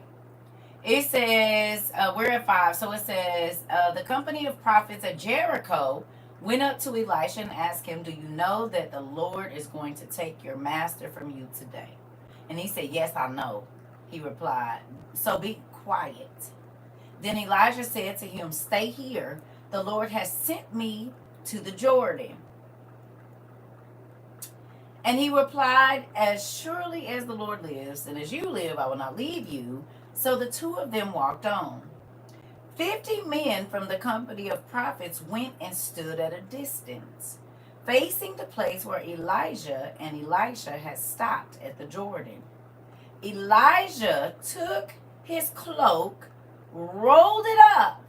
It says, we're at 5. So it says, the company of prophets at Jericho went up to Elisha and asked him, do you know that the Lord is going to take your master from you today? And he said, yes, I know. He replied, so be quiet. Then Elijah said to him, stay here. The Lord has sent me to the Jordan. And he replied, as surely as the Lord lives, and as you live, I will not leave you. So the two of them walked on. 50 men from the company of prophets went and stood at a distance, facing the place where Elijah and Elisha had stopped at the Jordan. Elijah took his cloak, rolled it up,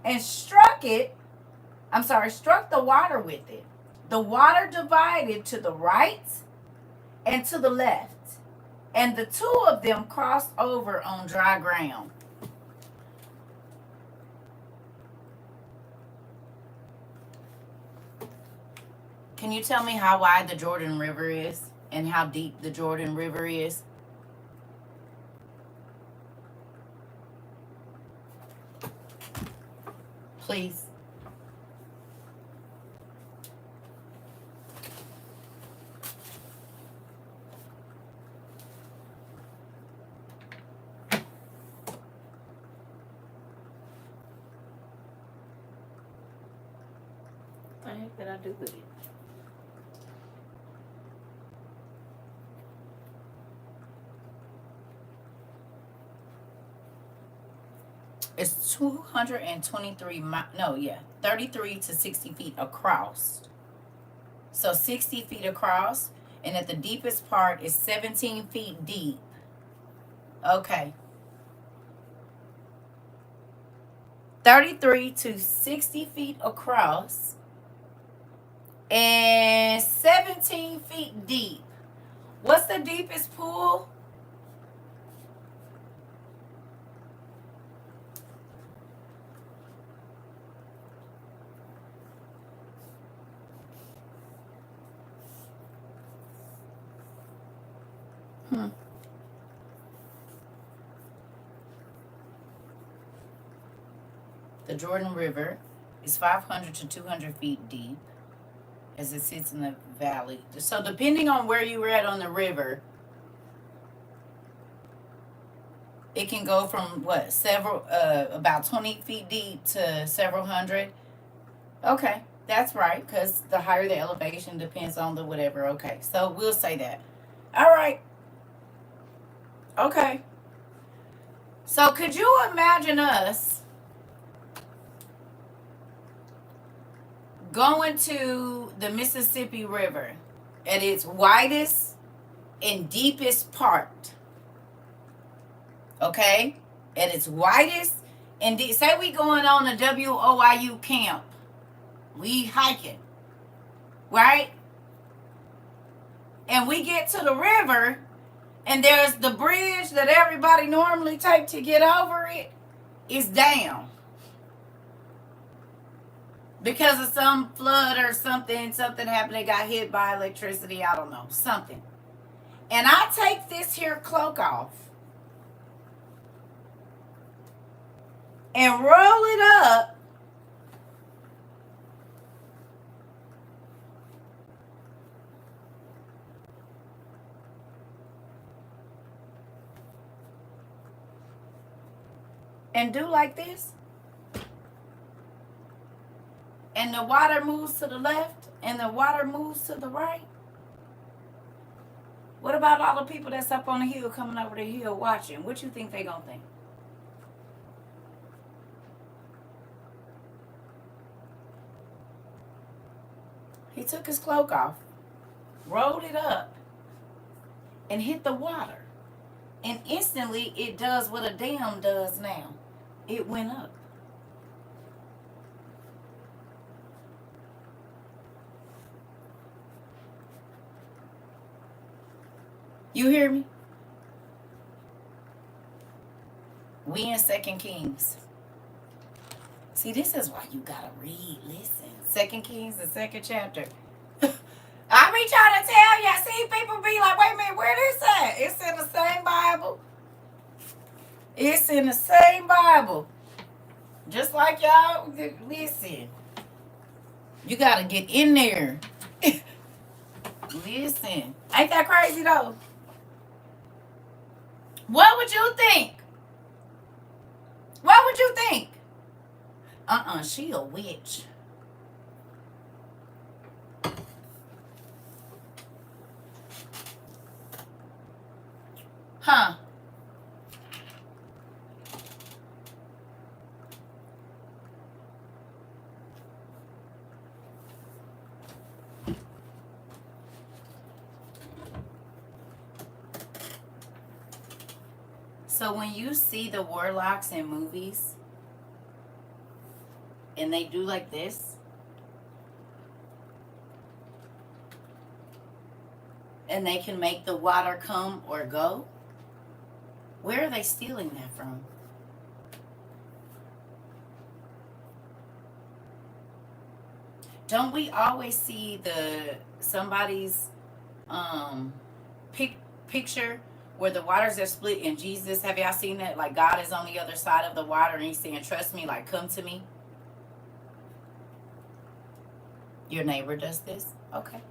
and struck the water with it. The water divided to the right and to the left, and the two of them crossed over on dry ground. Can you tell me how wide the Jordan River is and how deep the Jordan River is? Please. What the heck did I do with it? It's 33 to 60 feet across. So 60 feet across, and at the deepest part is 17 feet deep. Okay. 33 to 60 feet across and 17 feet deep. What's the deepest pool? The Jordan River is 500 to 200 feet deep as it sits in the valley. So depending on where you were at on the river, it can go from about 20 feet deep to several hundred. Okay, that's right, because the higher the elevation depends on the whatever. Okay, so we'll say that. All right. Okay. So could you imagine us going to the Mississippi River at its widest and deepest part? Okay? At its widest and say we going on a WOIU camp. We hiking. Right? And we get to the river and there's the bridge that everybody normally take to get over it is down. Because of some flood or something happened, they got hit by electricity, I don't know, something. And I take this here cloak off and roll it up and do like this. And the water moves to the left and the water moves to the right. What about all the people that's up on the hill coming over the hill watching? What you think they gonna think? He took his cloak off, rolled it up, and hit the water. And instantly it does what a dam does now. It went up. You hear me? We in 2 Kings. See, this is why you gotta read, listen. 2 Kings, the 2nd chapter. I be trying to tell you. See, people be like, wait a minute, where this at? It's in the same Bible. It's in the same Bible. Just like y'all, listen. You gotta get in there. Listen. Ain't that crazy though? What would you think? What would you think? She a witch. Huh? So when you see the warlocks in movies and they do like this and they can make the water come or go, where are they stealing that from? Don't we always see somebody's picture where the waters are split and Jesus, have y'all seen that? Like God is on the other side of the water and he's saying, trust me, like come to me. Your neighbor does this? Okay.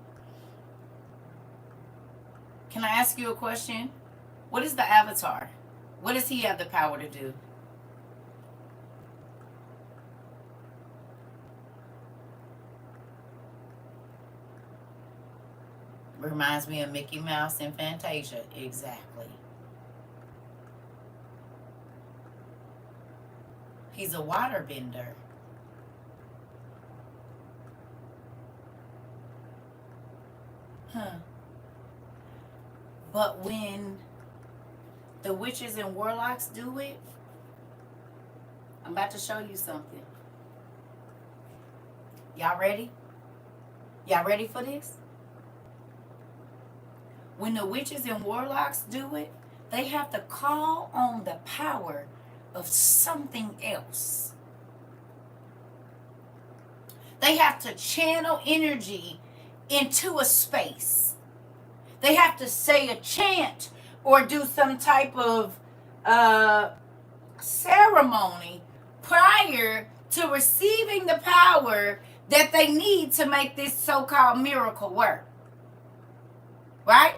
Can I ask you a question? What is the avatar? What does he have the power to do? Reminds me of Mickey Mouse and Fantasia. Exactly. He's a waterbender. Huh. But when the witches and warlocks do it, I'm about to show you something. Y'all ready? Y'all ready for this? When the witches and warlocks do it, they have to call on the power of something else. They have to channel energy into a space. They have to say a chant or do some type of ceremony prior to receiving the power that they need to make this so-called miracle work. Right?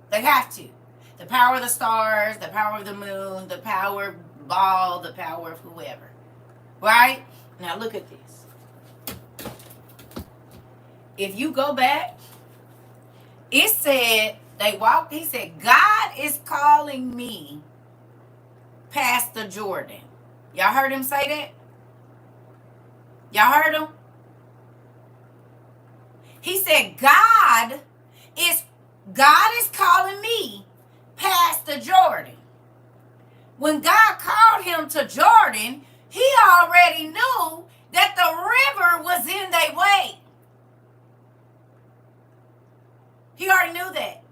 They have to. The power of the stars, the power of the moon, the power of Baal, the power of whoever. Right? Now look at this. If you go back, it said they walked. He said, God is calling me past the Jordan. Y'all heard him say that? Y'all heard him? He said, God is calling me past the Jordan. When God called him to Jordan, he already knew that the river was in their way. He already knew that.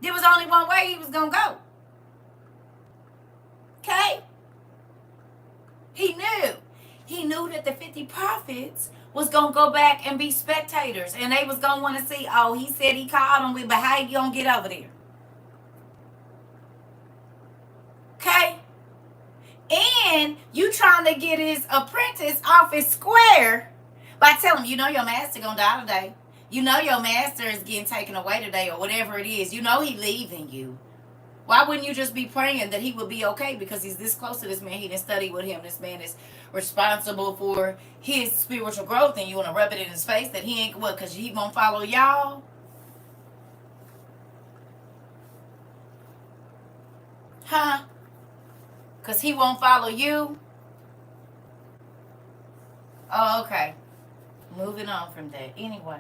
There was only one way he was going to go. Okay? He knew. He knew that the 50 prophets was going to go back and be spectators. And they was going to want to see, oh, he said he called him, but how you going to get over there? Okay? And you trying to get his apprentice off his square by telling him, you know your master going to die today. You know your master is getting taken away today or whatever it is. You know he leaving you. Why wouldn't you just be praying that he would be okay because he's this close to this man? He didn't study with him. This man is responsible for his spiritual growth, and you want to rub it in his face that he ain't what? Because he won't follow y'all? Huh? Because he won't follow you? Oh, okay. Moving on from that. Anyway.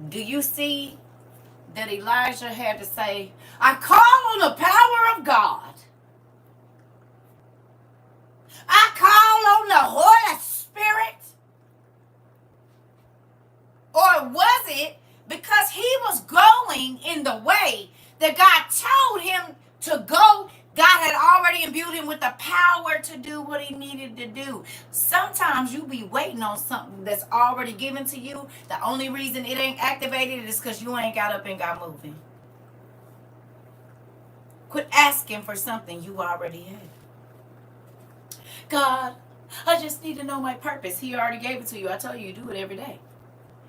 Do you see that Elijah had to say, I call on the power of God. I call on the Holy Spirit? Or was it because he was going in the way that God told him to go? God had already imbued him with the power to do what he needed to do. Sometimes you be waiting on something that's already given to you. The only reason it ain't activated is because you ain't got up and got moving. Quit asking for something you already had. God, I just need to know my purpose. He already gave it to you. I tell you, you do it every day.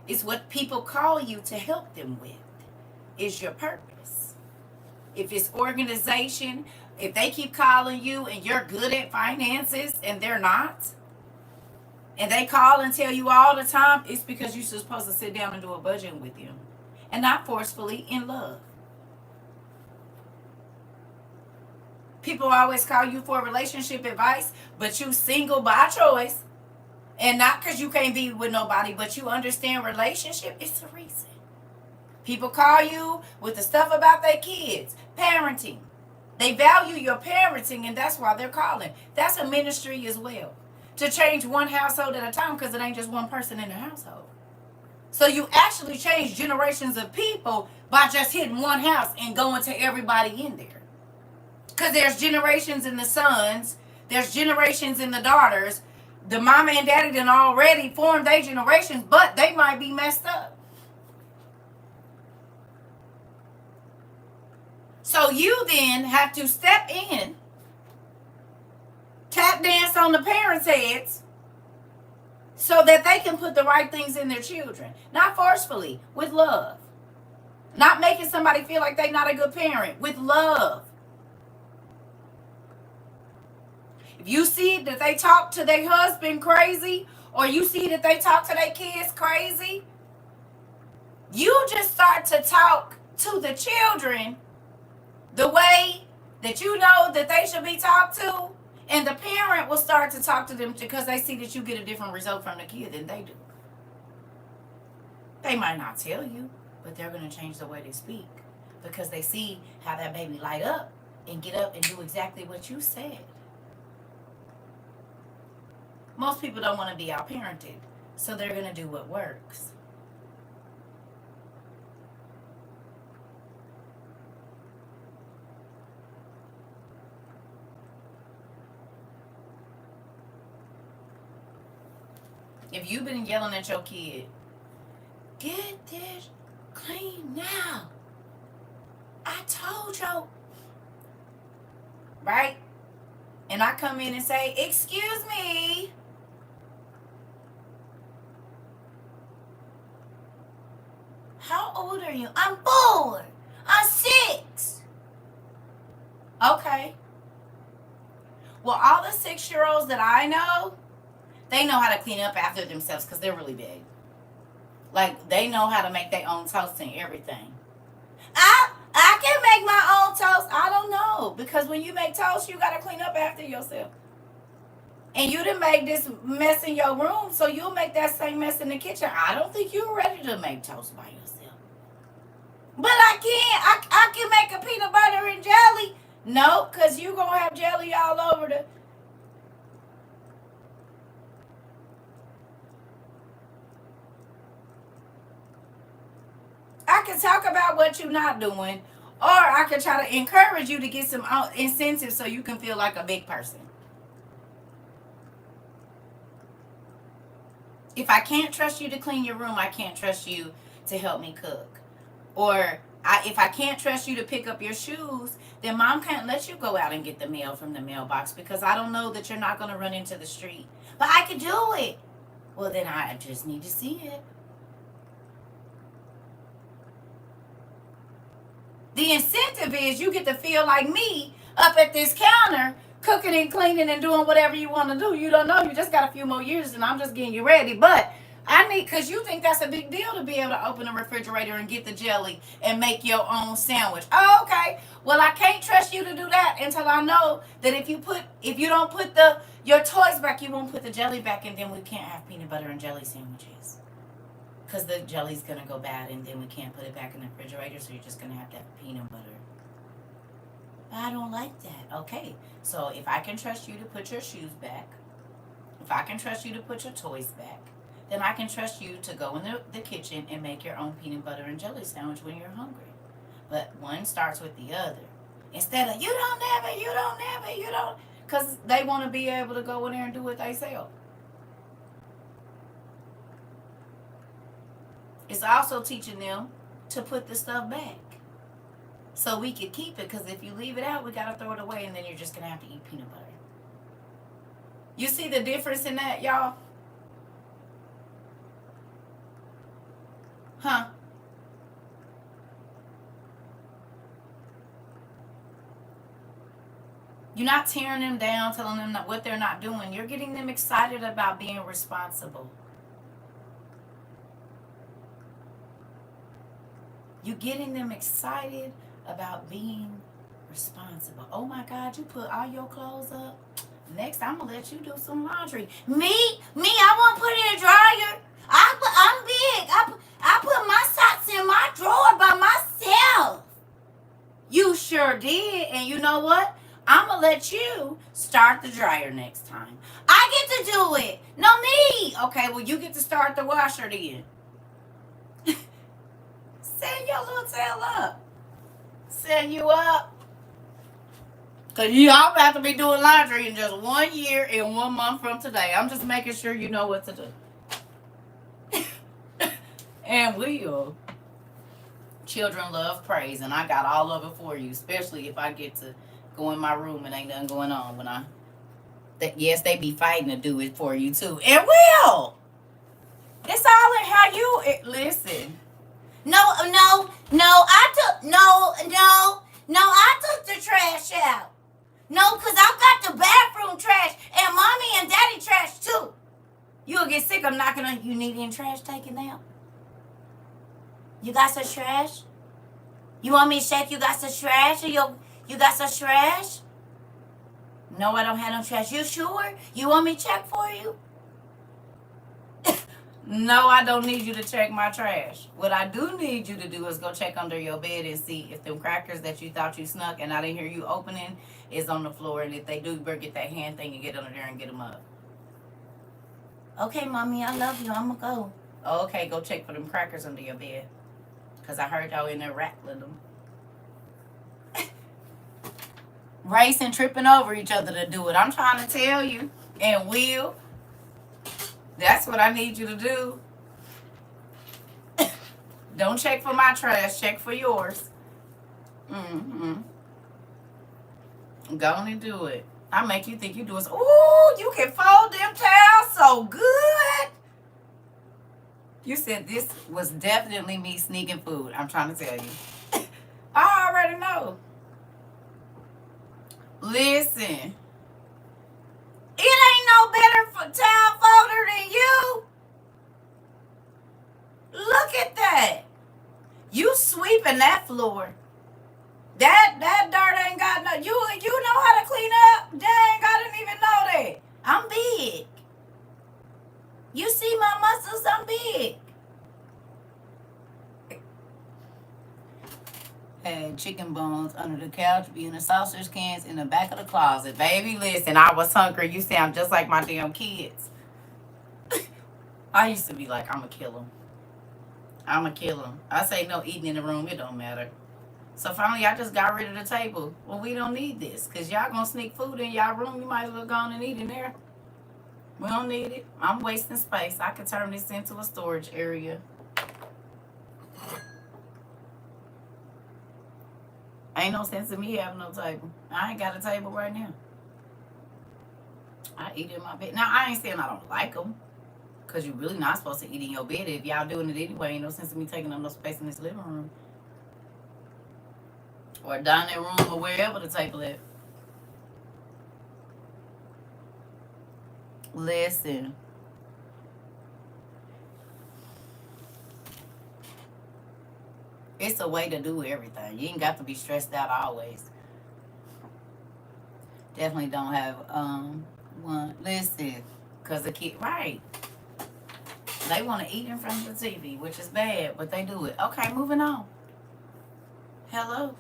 It's what people call you to help them with. Is your purpose. If it's organization, if they keep calling you and you're good at finances and they're not, and they call and tell you all the time, it's because you're supposed to sit down and do a budget with them. And not forcefully, in love. People always call you for relationship advice, but you single by choice. And not because you can't be with nobody, but you understand relationship. It's a reason. People call you with the stuff about their kids, parenting. They value your parenting, and that's why they're calling. That's a ministry as well. To change one household at a time, because it ain't just one person in the household. So you actually change generations of people by just hitting one house and going to everybody in there. Because there's generations in the sons, there's generations in the daughters. The mama and daddy done already formed their generations, but they might be messed up. So you then have to step in, tap dance on the parents' heads, so that they can put the right things in their children. Not forcefully, with love. Not making somebody feel like they're not a good parent, with love. If you see that they talk to their husband crazy, or you see that they talk to their kids crazy, you just start to talk to the children the way that you know that they should be talked to, and the parent will start to talk to them because they see that you get a different result from the kid than they do. They might not tell you, but they're going to change the way they speak because they see how that baby light up and get up and do exactly what you said. Most people don't want to be out-parented, so they're going to do what works. If you've been yelling at your kid, get this clean now. I told you. Right? And I come in and say, excuse me. How old are you? I'm 4. I'm 6. Okay. Well, all the 6-year-olds that I know, they know how to clean up after themselves because they're really big. Like, they know how to make their own toast and everything. I can make my own toast. I don't know. Because when you make toast, you got to clean up after yourself. And you done make this mess in your room, so you'll make that same mess in the kitchen. I don't think you're ready to make toast by yourself. But I can. I can make a peanut butter and jelly. No, because you're going to have jelly all over the... I can talk about what you're not doing, or I can try to encourage you to get some incentives so you can feel like a big person. If I can't trust you to clean your room, I can't trust you to help me cook. Or if I can't trust you to pick up your shoes, then mom can't let you go out and get the mail from the mailbox because I don't know that you're not going to run into the street. But I could do it. Well, then I just need to see it. The incentive is you get to feel like me up at this counter, cooking and cleaning and doing whatever you want to do. You don't know. You just got a few more years and I'm just getting you ready. But I need, because you think that's a big deal to be able to open a refrigerator and get the jelly and make your own sandwich. Oh, okay. Well, I can't trust you to do that until I know that if you don't put your toys back, you won't put the jelly back, and then we can't have peanut butter and jelly sandwiches. Because the jelly's going to go bad, and then we can't put it back in the refrigerator, so you're just going to have peanut butter. I don't like that. Okay, so if I can trust you to put your shoes back, if I can trust you to put your toys back, then I can trust you to go in the kitchen and make your own peanut butter and jelly sandwich when you're hungry. But one starts with the other. Instead of, you don't, because they want to be able to go in there and do it themselves. It's also teaching them to put the stuff back so we could keep it, because if you leave it out, we got to throw it away, and then you're just going to have to eat peanut butter. You see the difference in that, y'all? Huh? You're not tearing them down, telling them what they're not doing. You're getting them excited about being responsible. You're getting them excited about being responsible. Oh my God, you put all your clothes up. Next, I'm going to let you do some laundry. Me, I won't put it in a dryer. I'm big. I put my socks in my drawer by myself. You sure did. And you know what? I'm going to let you start the dryer next time. I get to do it. No, me. Okay, well, you get to start the washer then. Send your little tail up. Send you up. Because y'all about to be doing laundry in just 1 year and 1 month from today. I'm just making sure you know what to do. And will. Children love praise, and I got all of it for you, especially if I get to go in my room and ain't nothing going on. Yes, they be fighting to do it for you too. And will. It's all in how you listen. No, I took the trash out. No, because I got the bathroom trash and mommy and daddy trash too. You'll get sick of knocking on. You need any trash taken out? You got some trash? You want me to check you got some trash? Or you got some trash? No, I don't have no trash. You sure? You want me to check for you? No, I don't need you to check my trash. What I do need you to do is go check under your bed and see if them crackers that you thought you snuck and I didn't hear you opening is on the floor. And if they do, better get that hand thing and get under there and get them up. Okay, mommy, I love you. I'm going to go. Okay, go check for them crackers under your bed. Because I heard y'all in there rattling them. Racing, tripping over each other to do it. I'm trying to tell you. And will. That's what I need you to do. Don't check for my trash. Check for yours. Mm-hmm. Go on and do it. I make you think you do it. Ooh, you can fold them towels so good. You said this was definitely me sneaking food. I'm trying to tell you. I already know. Listen. It ain't no better for towel folding sweeping that floor. That dirt ain't got no. You know how to clean up. Dang, I didn't even know that. I'm big. You see my muscles? I'm big. Had chicken bones under the couch, being the sausage cans in the back of the closet. Baby, listen, I was hungry. You sound just like my damn kids. I used to be like, I'ma kill them. I'ma kill them. I say no eating in the room. It don't matter. So finally, I just got rid of the table. Well, we don't need this because y'all gonna sneak food in y'all room. You might as well go on and eat in there. We don't need it. I'm wasting space. I could turn this into a storage area. Ain't no sense in me having no table. I ain't got a table right now. I eat in my bed. Now, I ain't saying I don't like them. Because you're really not supposed to eat in your bed. If y'all doing it anyway, ain't no sense in me taking up no space in this living room. Or dining room or wherever the table is. Listen. It's a way to do everything. You ain't got to be stressed out always. Definitely don't have one. Listen, because the kid, right. They want to eat in front of the TV, which is bad, but they do it. Okay, moving on. Hello.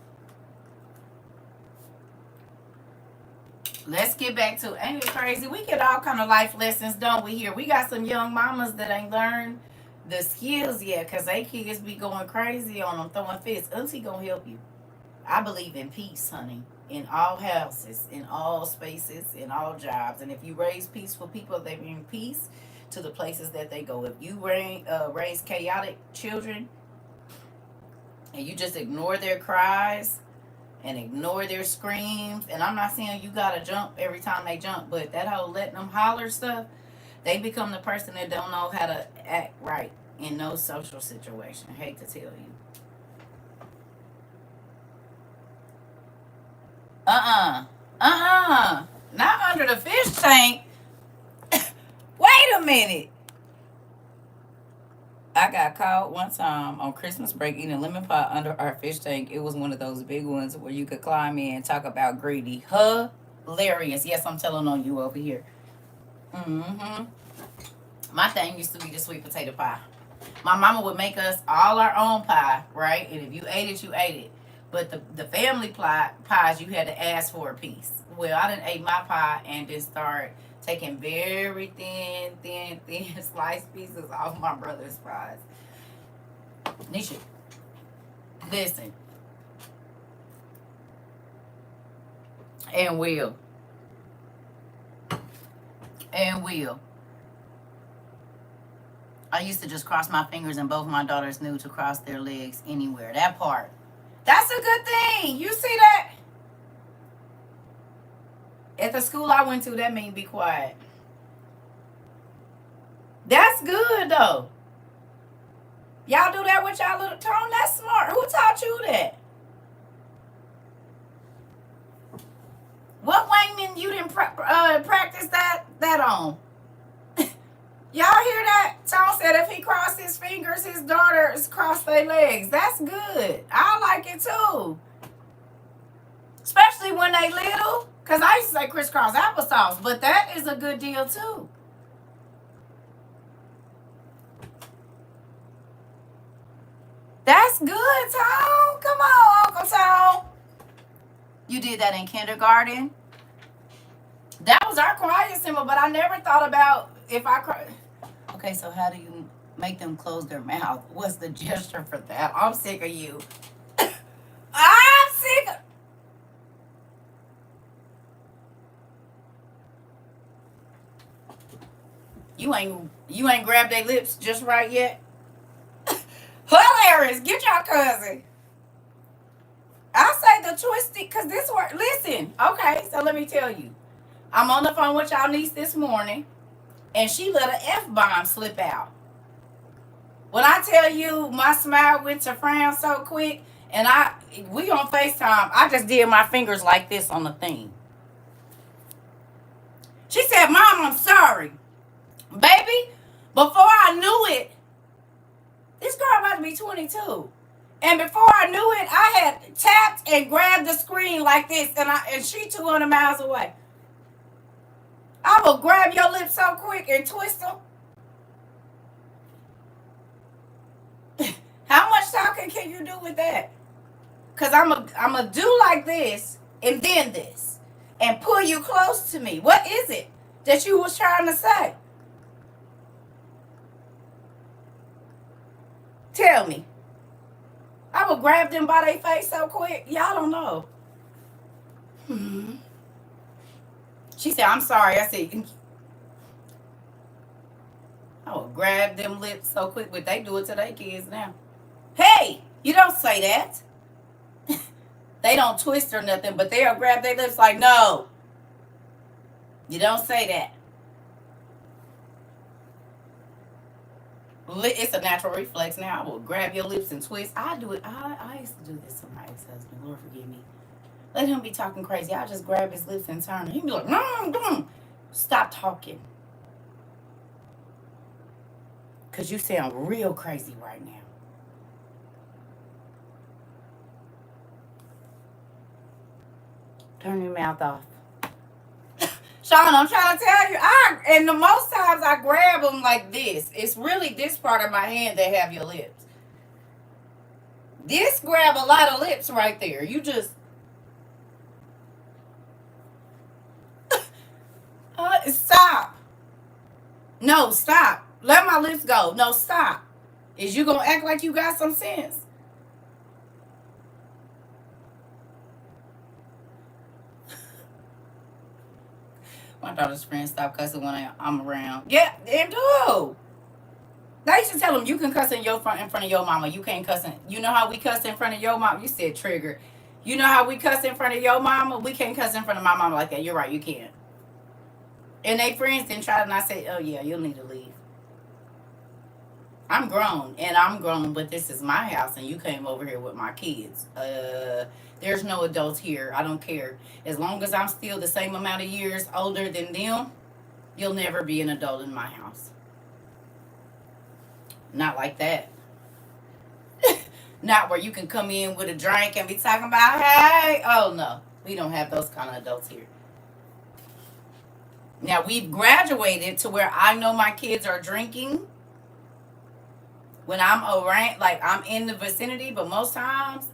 Let's get back to, ain't it crazy? We get all kind of life lessons, don't we, here? We got some young mamas that ain't learned the skills yet because they kids be going crazy on them, throwing fists. Auntie gonna help you. I believe in peace, honey, in all houses, in all spaces, in all jobs. And if you raise peaceful people, they bring peace to the places that they go. If you raise chaotic children and you just ignore their cries and ignore their screams, and I'm not saying you gotta jump every time they jump, but that whole letting them holler stuff, they become the person that don't know how to act right in no social situation. I hate to tell you. Not under the fish tank. Wait a minute. I got caught one time on Christmas break eating a lemon pie under our fish tank. It was one of those big ones where you could climb in and talk about greedy. Hilarious. Yes, I'm telling on you over here. Mm-hmm. My thing used to be the sweet potato pie. My mama would make us all our own pie, right? And if you ate it, you ate it. But the family pies, you had to ask for a piece. Well, I didn't ate my pie and then start taking very thin sliced pieces off my brother's pies. Nisha, listen. And will. I used to just cross my fingers and both my daughters knew to cross their legs anywhere. That part. That's a good thing. You see that? At the school I went to, that mean be quiet. That's good though. Y'all do that with y'all little tone? That's smart. Who taught you that? What Wayman you didn't practice that on? Y'all hear that? Tone said if he crossed his fingers, his daughters cross their legs. That's good. I like it too. Especially when they little. Because I used to say crisscross applesauce. But that is a good deal too. That's good, Tone. Come on, Uncle Tone. You did that in kindergarten? That was our quiet symbol, but I never thought about if I cry. Okay, so how do you make them close their mouth? What's the gesture for that? I'm sick of you. I'm sick of... You ain't grabbed their lips just right yet? Hilarious. Get your cousin. I say the twisted, because this word, listen, okay, so let me tell you. I'm on the phone with y'all niece this morning, and she let an F-bomb slip out. When I tell you my smile went to frown so quick, and we on FaceTime, I just did my fingers like this on the thing. She said, Mom, I'm sorry. Baby, before I knew it, this girl about to be 22. And before I knew it, I had tapped and grabbed the screen like this, and she 200 miles away. I will grab your lips so quick and twist them. How much talking can you do with that? Because I'm a do like this and then this and pull you close to me. What is it that you was trying to say? Tell me. I will grab them by their face so quick. Y'all don't know. She said, I'm sorry. I said, I will grab them lips so quick, but they do it to their kids now. Hey, you don't say that. They don't twist or nothing, but they'll grab their lips like, no. You don't say that. It's a natural reflex now. I will grab your lips and twist. I do it. I used to do this to my ex-husband. Lord forgive me. Let him be talking crazy. I just grab his lips and turn. He'd be like, stop talking. Because you sound real crazy right now. Turn your mouth off. Sean, I'm trying to tell you, and the most times I grab them like this. It's really this part of my hand that have your lips. This grab a lot of lips right there. You just... stop. No, stop. Let my lips go. No, stop. Is you going to act like you got some sense? My daughter's friends stop cussing when I'm around. Yeah, they do. They used to tell them, you can cuss in front of your mama. You can't cuss in. You know how we cuss in front of your mama? You said trigger. You know how we cuss in front of your mama? We can't cuss in front of my mama like that. You're right, you can't. And they friends didn't try it, and I said, oh yeah, you'll need to leave. I'm grown, but this is my house, and you came over here with my kids. There's no adults here. I don't care. As long as I'm still the same amount of years older than them, you'll never be an adult in my house. Not like that. Not where you can come in with a drink and be talking about, hey. Oh, no. We don't have those kind of adults here. Now, we've graduated to where I know my kids are drinking when I'm around, like I'm in the vicinity, but most times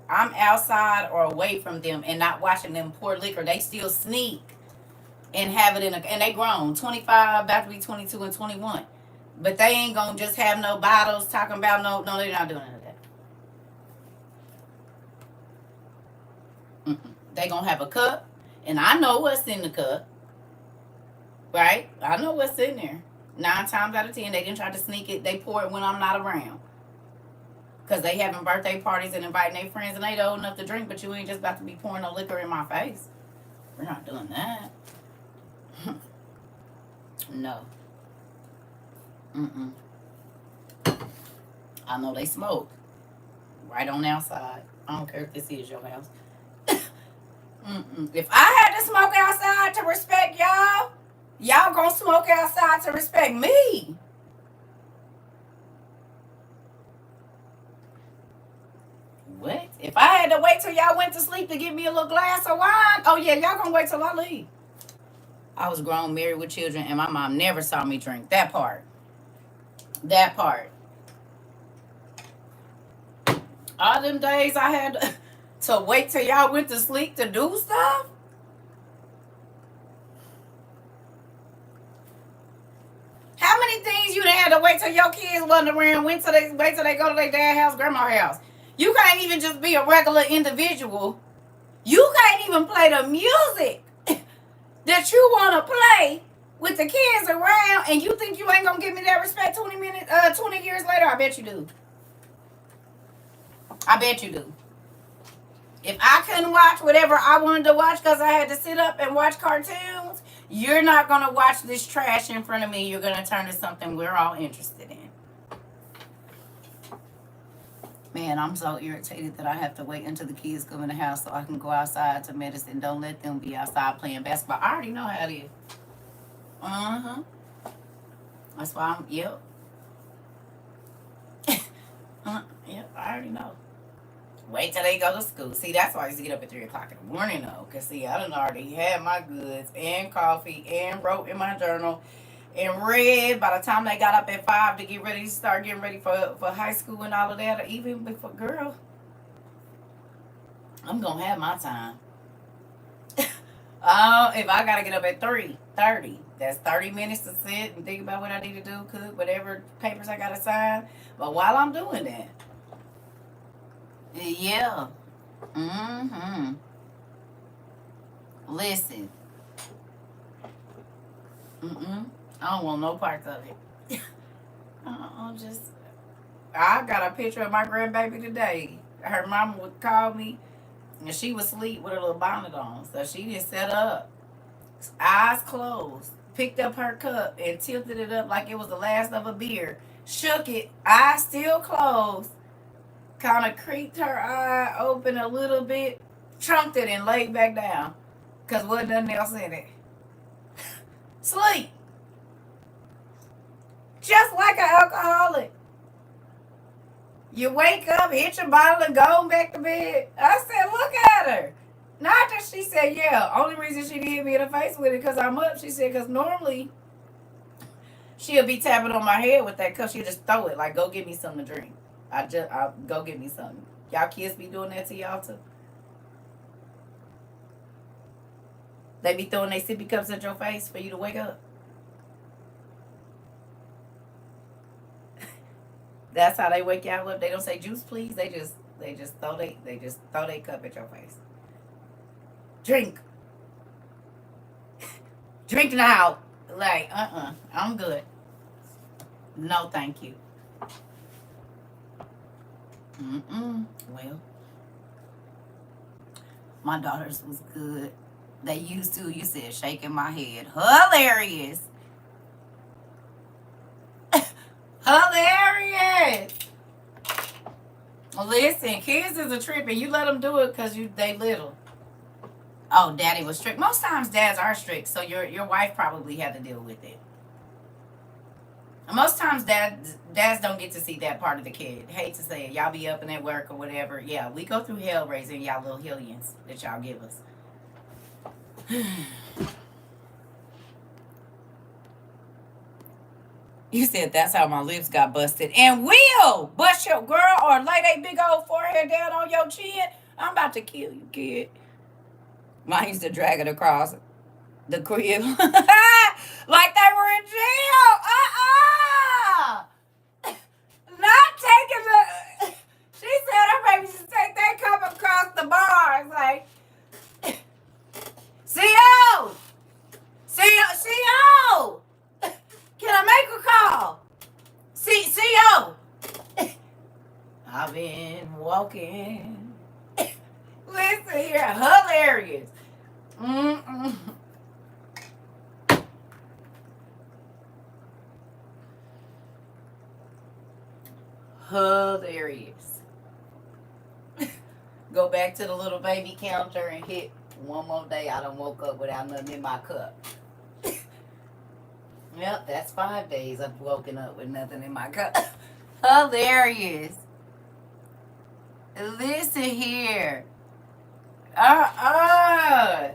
I'm outside or away from them and not watching them pour liquor. They still sneak and have it and they grown, 25, about to be 22 and 21. But they ain't gonna just have no bottles talking about no, they're not doing that. They gonna have a cup, and I know what's in the cup, right? I know what's in there. 9 times out of 10, they didn't try to sneak it. They pour it when I'm not around. Because they having birthday parties and inviting their friends, and they old enough to drink, but you ain't just about to be pouring no liquor in my face. We're not doing that. No. I know they smoke. Right on the outside. I don't care if this is your house. If I had to smoke outside to respect y'all, y'all gonna smoke outside to respect me. What? If I had to wait till y'all went to sleep to give me a little glass of wine, oh yeah, y'all gonna wait till I leave. I was grown, married with children, and my mom never saw me drink. That part. That part. All them days I had to wait till y'all went to sleep to do stuff. How many things you done had to wait till your kids wasn't around, wait till they go to their dad's house, grandma's house? You can't even just be a regular individual. You can't even play the music that you want to play with the kids around, and you think you ain't gonna give me that respect 20 years later? I bet you do. I bet you do. If I couldn't watch whatever I wanted to watch because I had to sit up and watch cartoons, you're not going to watch this trash in front of me. You're going to turn to something we're all interested in. Man, I'm so irritated that I have to wait until the kids come in the house so I can go outside to medicine. Don't let them be outside playing basketball. I already know how it is. That's why yep. Yep, I already know. Wait till they go to school. See, that's why I used to get up at 3 o'clock in the morning, though. Because, see, I done already had my goods and coffee and wrote in my journal and read by the time they got up at 5 to get ready to start getting ready for high school and all of that. Or even before, girl, I'm going to have my time. If I got to get up at 3:30, that's 30 minutes to sit and think about what I need to do, cook, whatever papers I got to sign. But while I'm doing that, yeah. Mm-hmm. Listen. Mm-mm. I don't want no parts of it. I'm just. I got a picture of my grandbaby today. Her mama would call me, and she was asleep with a little bonnet on, so she just sat up, eyes closed, picked up her cup and tilted it up like it was the last of a beer, shook it, eyes still closed, kind of creeped her eye open a little bit, trunked it, and laid back down, cause wasn't nothing else in it. Sleep, just like an alcoholic. You wake up, hit your bottle, and go back to bed. I said, look at her. Not that she said, yeah. Only reason she didn't hit me in the face with it because I'm up. She said, because normally she'll be tapping on my head with that cup. She'll just throw it like, go get me something to drink. I'll go get me something. Y'all kids be doing that to y'all too? They be throwing their sippy cups at your face for you to wake up. That's how they wake y'all up. They don't say juice, please. They just throw their cup at your face. Drink. Drink now. Like, I'm good. No, thank you. Well, my daughters was good. They used to. You said shaking my head. Hilarious. Hilarious. Listen, kids is a trip, and you let them do it because they little. Oh, daddy was strict. Most times dads are strict, so your wife probably had to deal with it. Most times dads don't get to see that part of the kid. Hate to say it. Y'all be up and at work or whatever. Yeah, we go through hell raising y'all little hellions that y'all give us. You said that's how my lips got busted. And will bust your girl or lay that big old forehead down on your chin. I'm about to kill you, kid. Mine used to drag it across the crib. Like they were in jail. Not taking the. She said her baby should take that cup across the bars. Like, CO! CO! Can I make a call? CO! I've been walking. Listen here, hilarious. Hilarious. Go back to the little baby counter and hit one more day. I done woke up without nothing in my cup. Yep, that's 5 days I've woken up with nothing in my cup. Hilarious. Listen here. I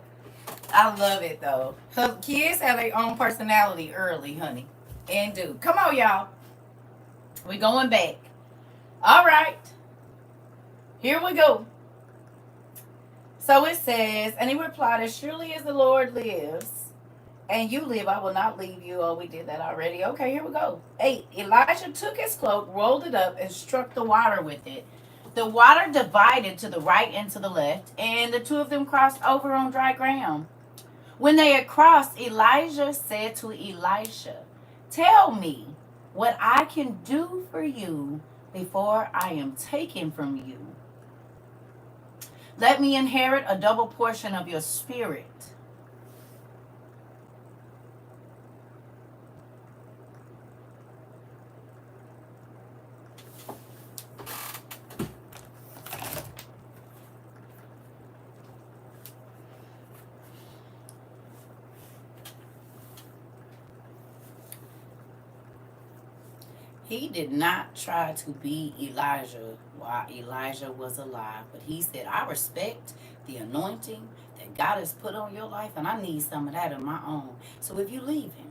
love it though. Kids have their own personality early, honey. And do. Come on, y'all. We going back. All right. Here we go. So it says, and he replied, as surely as the Lord lives, and you live, I will not leave you. Oh, we did that already. Okay, here we go. 8. Elijah took his cloak, rolled it up, and struck the water with it. The water divided to the right and to the left, and the two of them crossed over on dry ground. When they had crossed, Elijah said to Elisha, tell me what I can do for you before I am taken from you. Let me inherit a double portion of your spirit. He did not try to be Elijah while Elijah was alive, but he said, I respect the anointing that God has put on your life, and I need some of that in my own. So if you leave him,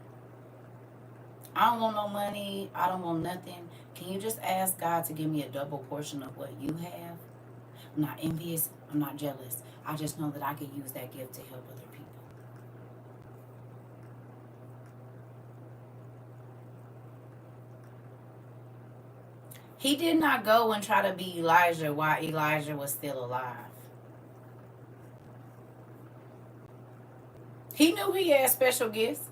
I don't want no money, I don't want nothing. Can you just ask God to give me a double portion of what you have? I'm not envious, I'm not jealous. I just know that I can use that gift to help other people. He did not go and try to be Elijah while Elijah was still alive. He knew he had special gifts,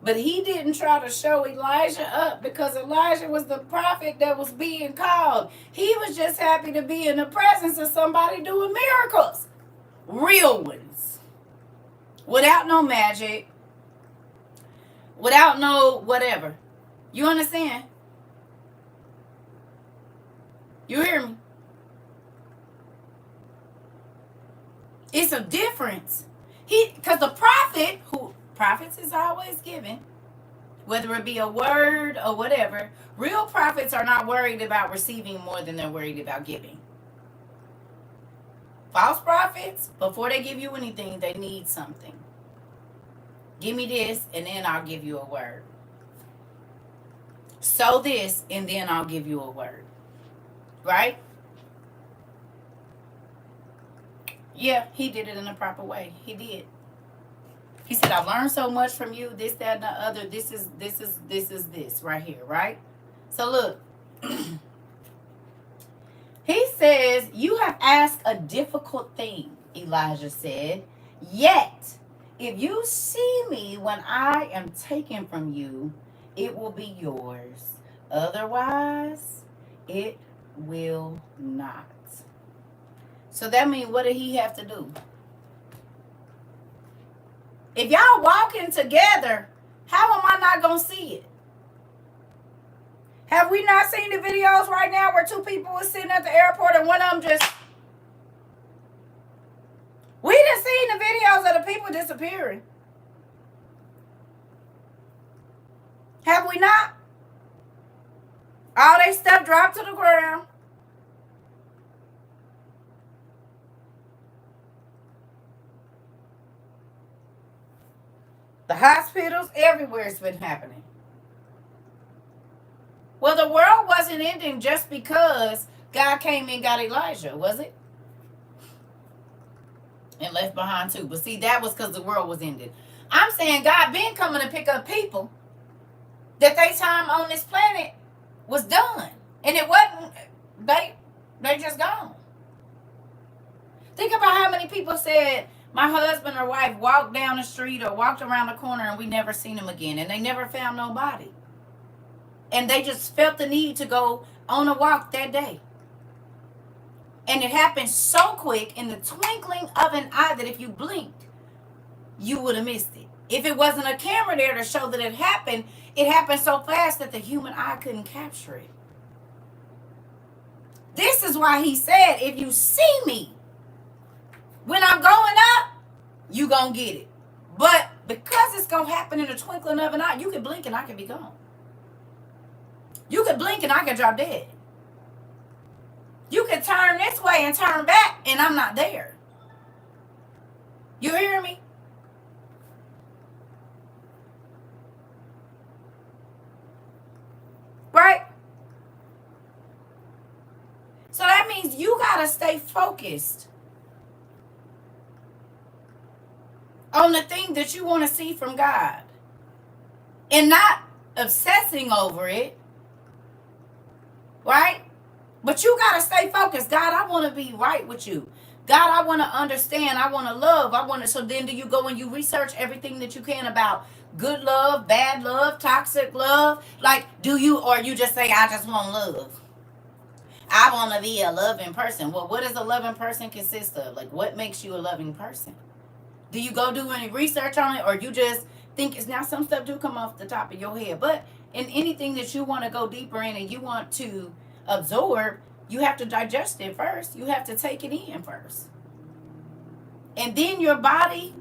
but he didn't try to show Elijah up because Elijah was the prophet that was being called. He was just happy to be in the presence of somebody doing miracles. Real ones. Without no magic. Without no whatever. You understand? You hear me? It's a difference. Because the prophet, who prophets is always given, whether it be a word or whatever, real prophets are not worried about receiving more than they're worried about giving. False prophets, before they give you anything, they need something. Give me this, and then I'll give you a word. Sow this, and then I'll give you a word. Right? Yeah, he did it in a proper way. He did. He said, I've learned so much from you, this, that, and the other. This is this right here, right? So look. He says, you have asked a difficult thing, Elijah said. Yet, if you see me when I am taken from you, it will be yours. Otherwise, it will not. So that means, what did he have to do? If y'all walking together, how am I not going to see it? Have we not seen the videos right now where two people were sitting at the airport and one of them just... We done seen the videos of the people disappearing. Have we not? All they stuff dropped to the ground. The hospitals, everywhere it's been happening. Well, the world wasn't ending just because God came and got Elijah, was it? And left behind too. But see, that was because the world was ending. I'm saying God been coming to pick up people that their time on this planet was done. And it wasn't, they just gone. Think about how many people said, my husband or wife walked down the street or walked around the corner and we never seen him again. And they never found nobody. And they just felt the need to go on a walk that day. And it happened so quick in the twinkling of an eye that if you blinked, you would have missed it. If it wasn't a camera there to show that it happened so fast that the human eye couldn't capture it. This is why he said, if you see me when I'm going up, you gonna get it. But because it's gonna happen in the twinkling of an eye, you can blink and I can be gone. You could blink and I could drop dead. You could turn this way and turn back and I'm not there. You hear me? Right? So that means you got to stay focused on the thing that you want to see from God and not obsessing over it. Right? But you got to stay focused. God, I want to be right with you. God, I want to understand. I want to love. So then do you go and you research everything that you can about good love, bad love, toxic love? Like, do you, or you just say, I just want love. I want to be a loving person. Well, what does a loving person consist of? Like, what makes you a loving person? Do you go do any research on it, or you just think it's now some stuff do come off the top of your head? But in anything that you want to go deeper in and you want to absorb, you have to digest it first. You have to take it in first. And then your body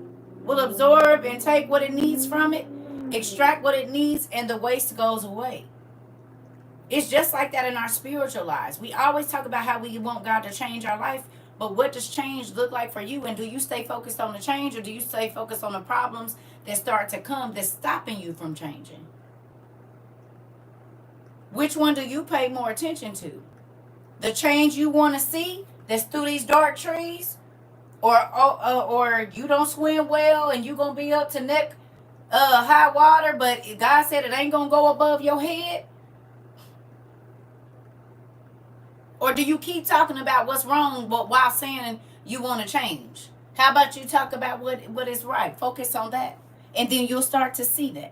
will absorb and take what it needs from it, extract what it needs, and the waste goes away. It's just like that in our spiritual lives. We always talk about how we want God to change our life, but what does change look like for you? And do you stay focused on the change, or do you stay focused on the problems that start to come that's stopping you from changing? Which one do you pay more attention to? The change you want to see that's through these dark trees, or you don't swim well and you gonna be up to neck high water, but God said it ain't gonna go above your head? Or do you keep talking about what's wrong, but while saying you want to change? How about you talk about what is right? Focus on that, and then you'll start to see that.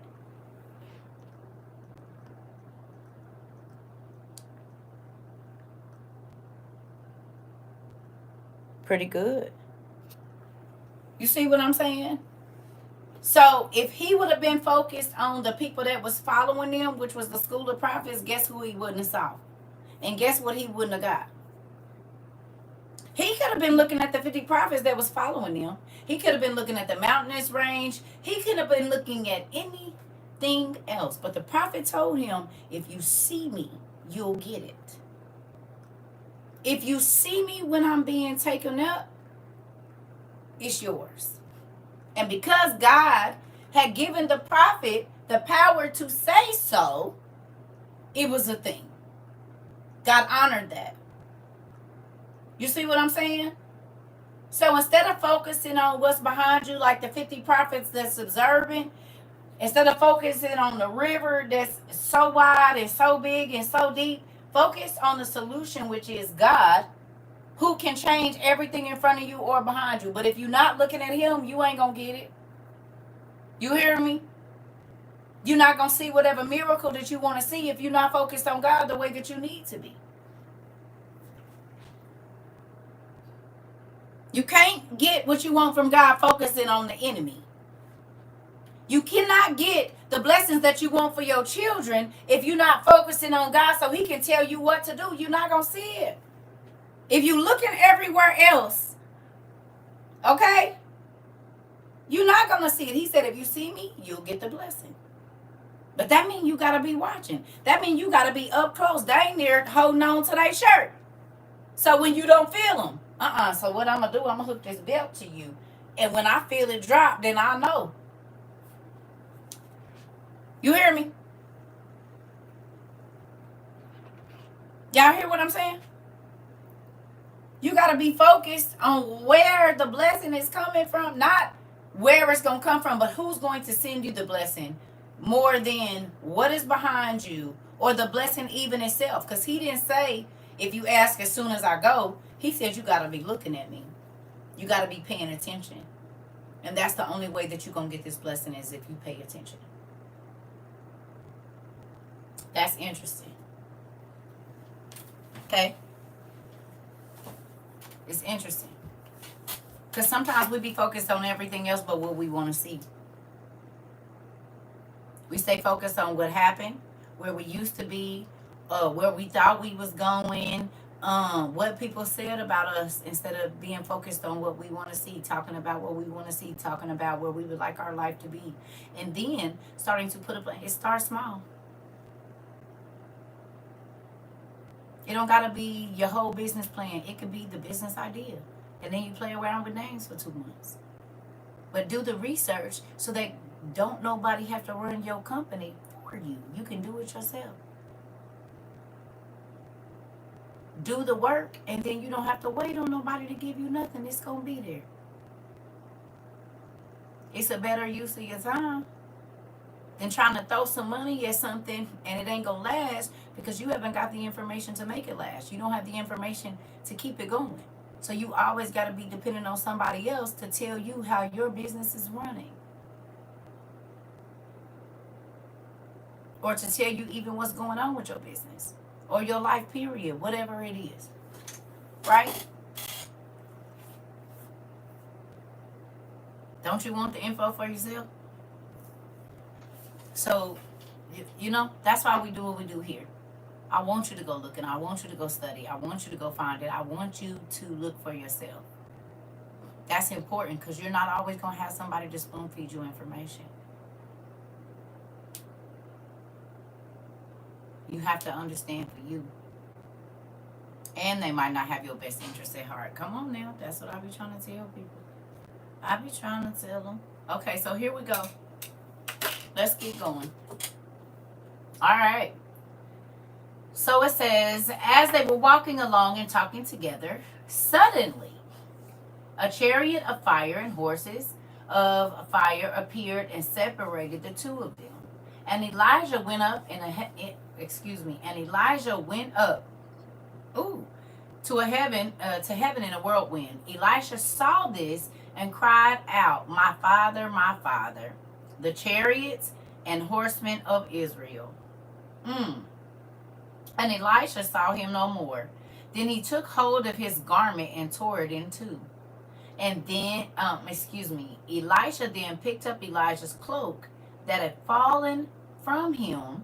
Pretty good. You see what I'm saying? So if he would have been focused on the people that was following them, which was the school of prophets, guess who he wouldn't have saw? And guess what he wouldn't have got? He could have been looking at the 50 prophets that was following them. He could have been looking at the mountainous range. He could have been looking at anything else. But the prophet told him, if you see me, you'll get it. If you see me when I'm being taken up, it's yours. And because God had given the prophet the power to say so, it was a thing. God honored that. You see what I'm saying? So instead of focusing on what's behind you, like the 50 prophets that's observing, instead of focusing on the river that's so wide and so big and so deep, focus on the solution, which is God, who can change everything in front of you or behind you. But if you're not looking at him, you ain't going to get it. You hear me? You're not going to see whatever miracle that you want to see if you're not focused on God the way that you need to be. You can't get what you want from God focusing on the enemy. You cannot get the blessings that you want for your children if you're not focusing on God so he can tell you what to do. You're not going to see it. If you're looking everywhere else, okay, you're not going to see it. He said, if you see me, you'll get the blessing. But that means you got to be watching. That means you got to be up close, dang near holding on to their shirt. So when you don't feel them, so what I'm going to do, I'm going to hook this belt to you. And when I feel it drop, then I know. You hear me? Y'all hear what I'm saying? You got to be focused on where the blessing is coming from, not where it's going to come from, but who's going to send you the blessing more than what is behind you or the blessing even itself. Because he didn't say, if you ask as soon as I go, he said you got to be looking at me. You got to be paying attention. And that's the only way that you're going to get this blessing is if you pay attention. That's interesting. Okay? It's interesting. Because sometimes we be focused on everything else but what we want to see. We stay focused on what happened, where we used to be, where we thought we was going, what people said about us, instead of being focused on what we want to see, talking about what we want to see, talking about where we would like our life to be. And then starting to put a plan. It starts small. It don't got to be your whole business plan. It could be the business idea. And then you play around with names for 2 months. But do the research so that don't nobody have to run your company for you. You can do it yourself. Do the work, and then you don't have to wait on nobody to give you nothing. It's going to be there. It's a better use of your time than trying to throw some money at something and it ain't going to last because you haven't got the information to make it last. You don't have the information to keep it going. So you always got to be dependent on somebody else to tell you how your business is running. Or to tell you even what's going on with your business. Or your life period, whatever it is. Right? Don't you want the info for yourself? So, that's why we do what we do here. I want you to go look and I want you to go study. I want you to go find it. I want you to look for yourself. That's important because you're not always going to have somebody to spoon feed you information. You have to understand for you. And they might not have your best interest at heart. Come on now. That's what I be trying to tell people. I be trying to tell them. Okay, so here we go. Let's get going. All right. So it says, as they were walking along and talking together, suddenly a chariot of fire and horses of fire appeared and separated the two of them. And Elijah went up and Elijah went up to heaven in a whirlwind. Elisha saw this and cried out, my father, the chariots and horsemen of Israel. And Elisha saw him no more. Then he took hold of his garment and tore it in two. And then, Elisha then picked up Elijah's cloak that had fallen from him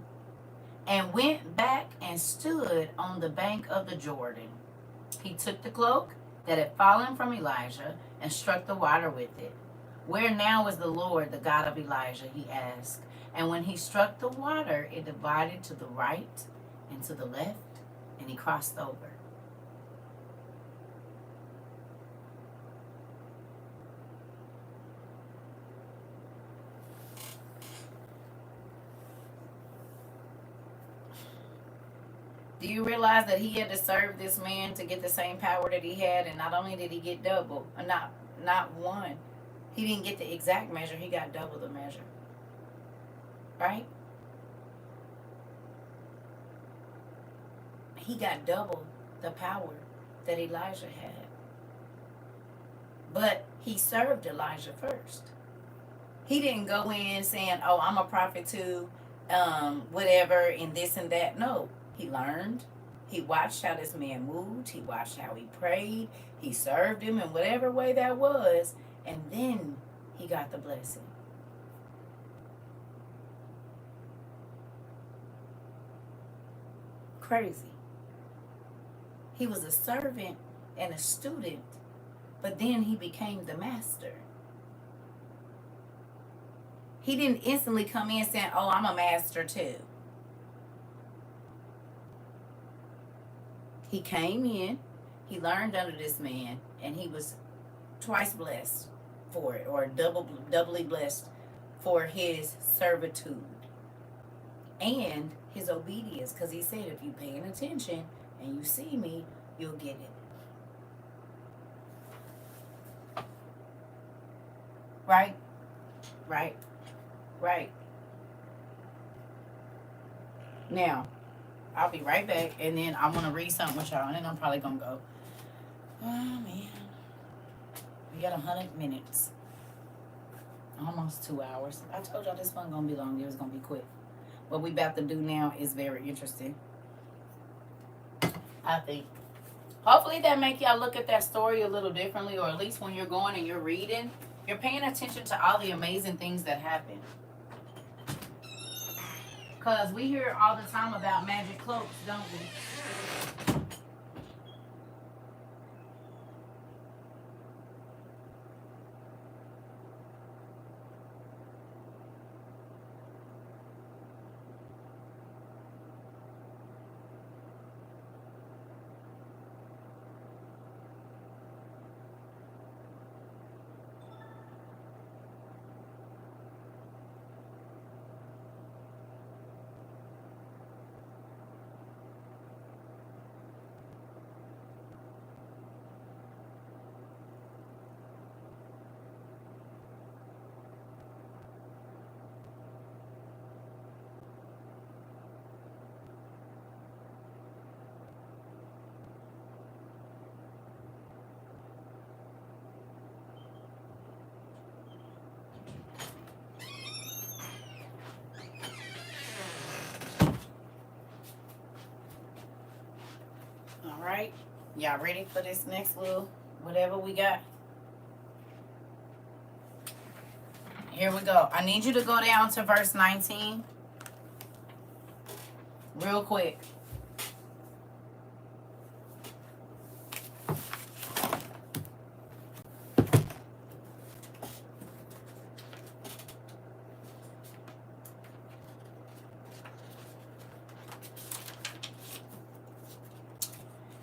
and went back and stood on the bank of the Jordan. He took the cloak that had fallen from Elijah and struck the water with it. Where now is the Lord, the God of Elijah? He asked. And when he struck the water, it divided to the right and to the left, and he crossed over. Do you realize that he had to serve this man to get the same power that he had? And not only did he get double, not one, he didn't get the exact measure, he got double the measure. Right? He got double the power that Elijah had. But he served Elijah first. He didn't go in saying, oh, I'm a prophet too, whatever, and this and that. No. He learned. He watched how this man moved. He watched how he prayed. He served him in whatever way that was. And then he got the blessing. Crazy. He was a servant and a student, but then he became the master. He didn't instantly come in saying, oh, I'm a master too. He came in, he learned under this man, and he was twice blessed for it, or doubly blessed for his servitude and his obedience. Because he said, if you're paying attention and you see me, you'll get it. Right? Now, I'll be right back, and then I want to read something with y'all, and then I'm probably going to go. Oh, man. We got 100 minutes. Almost 2 hours. I told y'all this wasn't going to be long. It was going to be quick. What we about to do now is very interesting, I think. Hopefully that make y'all look at that story a little differently, or at least when you're going and you're reading, you're paying attention to all the amazing things that happen. Because we hear all the time about magic cloaks, don't we? All right. Y'all ready for this next little whatever we got? Here we go. I need you to go down to verse 19 real quick.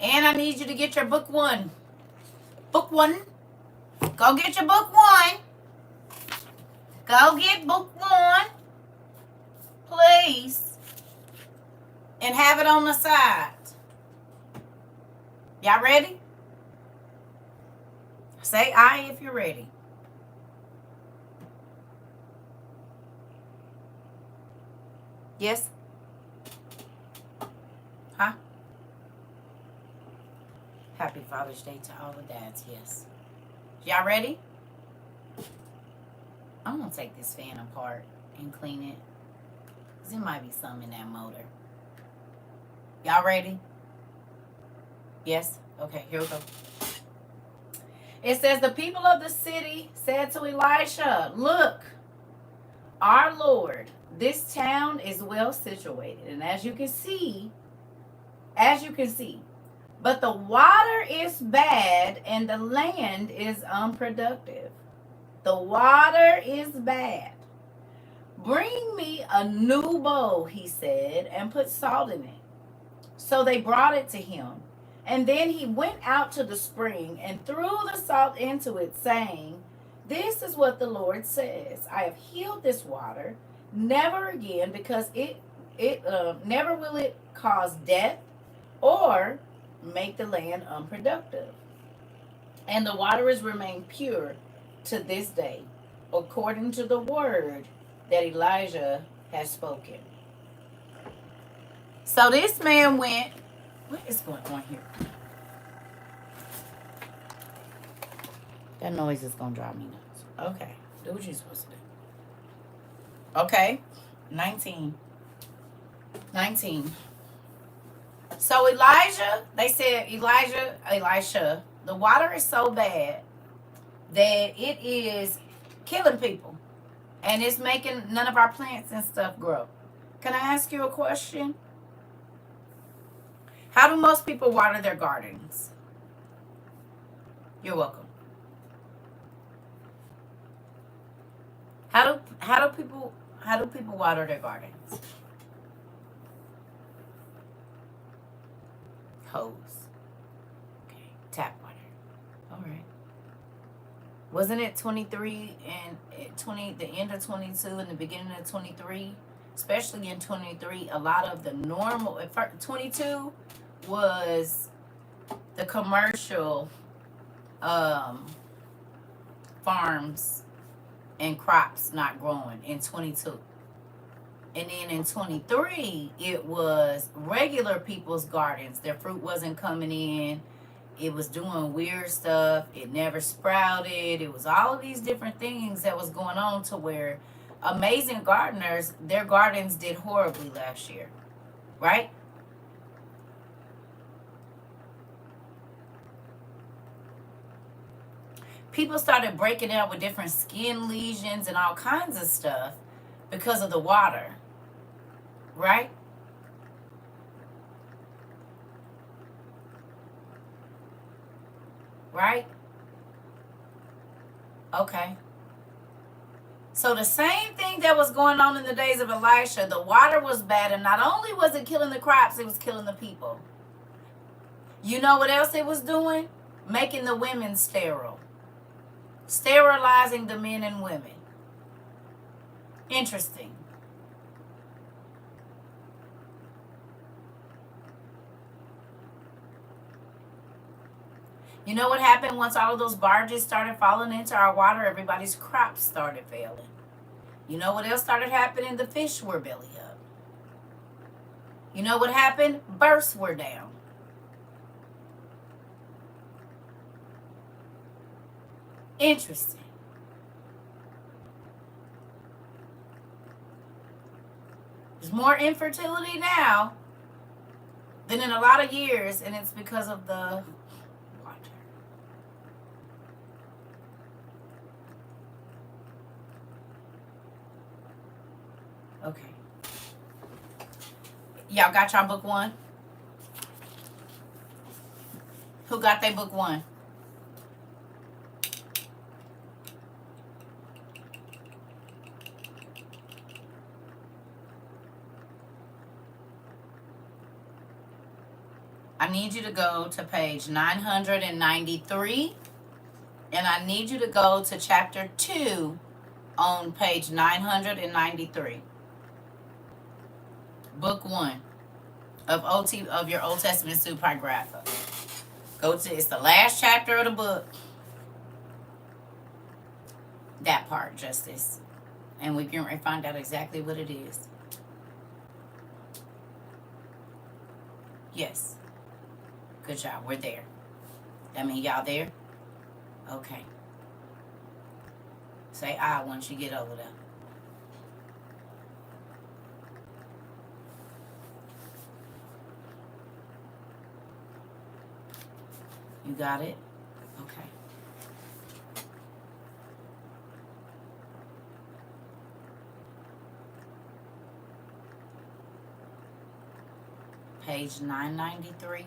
And I need you to get your book one. Book one. Go get your book one. Go get book one. Please. And have it on the side. Y'all ready? Say aye if you're ready. Yes? Huh? Happy Father's Day to all the dads, yes. Y'all ready? I'm going to take this fan apart and clean it. Because there might be some in that motor. Y'all ready? Yes? Okay, here we go. It says, the people of the city said to Elisha, look, our Lord, this town is well situated. And as you can see, but the water is bad and the land is unproductive. The water is bad. Bring me a new bowl, he said, and put salt in it. So they brought it to him. And then he went out to the spring and threw the salt into it, saying, this is what the Lord says. I have healed this water. Never again, because it never will it cause death or make the land unproductive. And the water has remained pure to this day, according to the word that Elijah has spoken. So this man went, what is going on here? That noise is going to drive me nuts. Okay, do what you're supposed to do. Okay, 19. So Elisha, the water is so bad that it is killing people. And it's making none of our plants and stuff grow. Can I ask you a question? How do most people water their gardens? You're welcome. How do people water their gardens? Hose. Okay. Tap water. All right. Wasn't it 23 and the end of 22 and the beginning of 23? Especially in 23, a lot of the normal, 22 was the commercial farms and crops not growing in 22. And then in 23, it was regular people's gardens. Their fruit wasn't coming in. It was doing weird stuff. It never sprouted. It was all of these different things that was going on to where amazing gardeners, their gardens did horribly last year. Right? People started breaking out with different skin lesions and all kinds of stuff because of the water. Right? Right? Okay. So the same thing that was going on in the days of Elisha, the water was bad, and not only was it killing the crops, it was killing the people. You know what else it was doing? Making the women sterile. Sterilizing the men and women. Interesting. You know what happened once all of those barges started falling into our water? Everybody's crops started failing. You know what else started happening? The fish were belly up. You know what happened? Births were down. Interesting. There's more infertility now than in a lot of years, and it's because of the water. Okay. Y'all got y'all book one? Who got their book one? I need you to go to page 993, and I need you to go to chapter 2 on page 993. Book 1 of your Old Testament Supergrapha. Go to, it's the last chapter of the book. That part, Justice. And we can find out exactly what it is. Yes. Good job. We're there. That mean y'all there? Okay. Say I once you get over there. You got it? Okay. Page 993.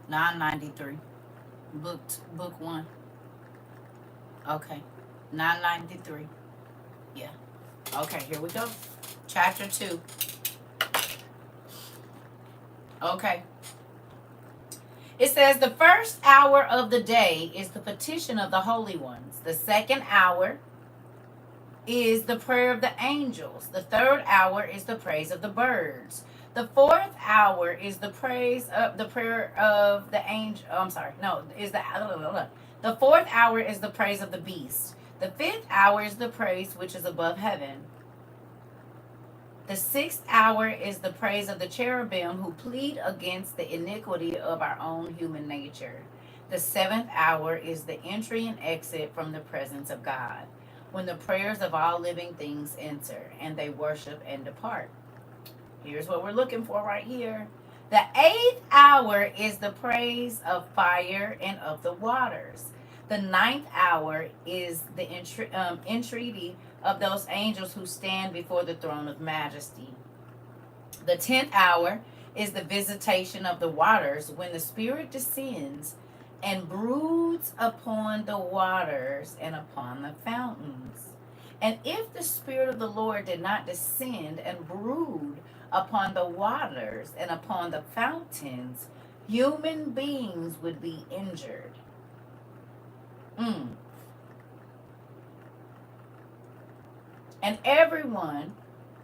993. Book 1. Okay. 993. Yeah. Okay, here we go. Chapter 2. Okay. It says the first hour of the day is the petition of the holy ones. The second hour is the prayer of the angels. The third hour is the praise of the birds. The fourth hour is the praise of the prayer of the angel. Oh, I'm sorry. No, is the fourth hour is the praise of the beast. The fifth hour is the praise which is above heaven. The sixth hour is the praise of the cherubim who plead against the iniquity of our own human nature. The seventh hour is the entry and exit from the presence of God, when the prayers of all living things enter, and they worship and depart. Here's what we're looking for right here. The eighth hour is the praise of fire and of the waters. The ninth hour is the entreaty of those angels who stand before the throne of majesty. The 10th hour is the visitation of the waters, when the Spirit descends and broods upon the waters and upon the fountains. And if the Spirit of the Lord did not descend and brood upon the waters and upon the fountains, human beings would be injured. And everyone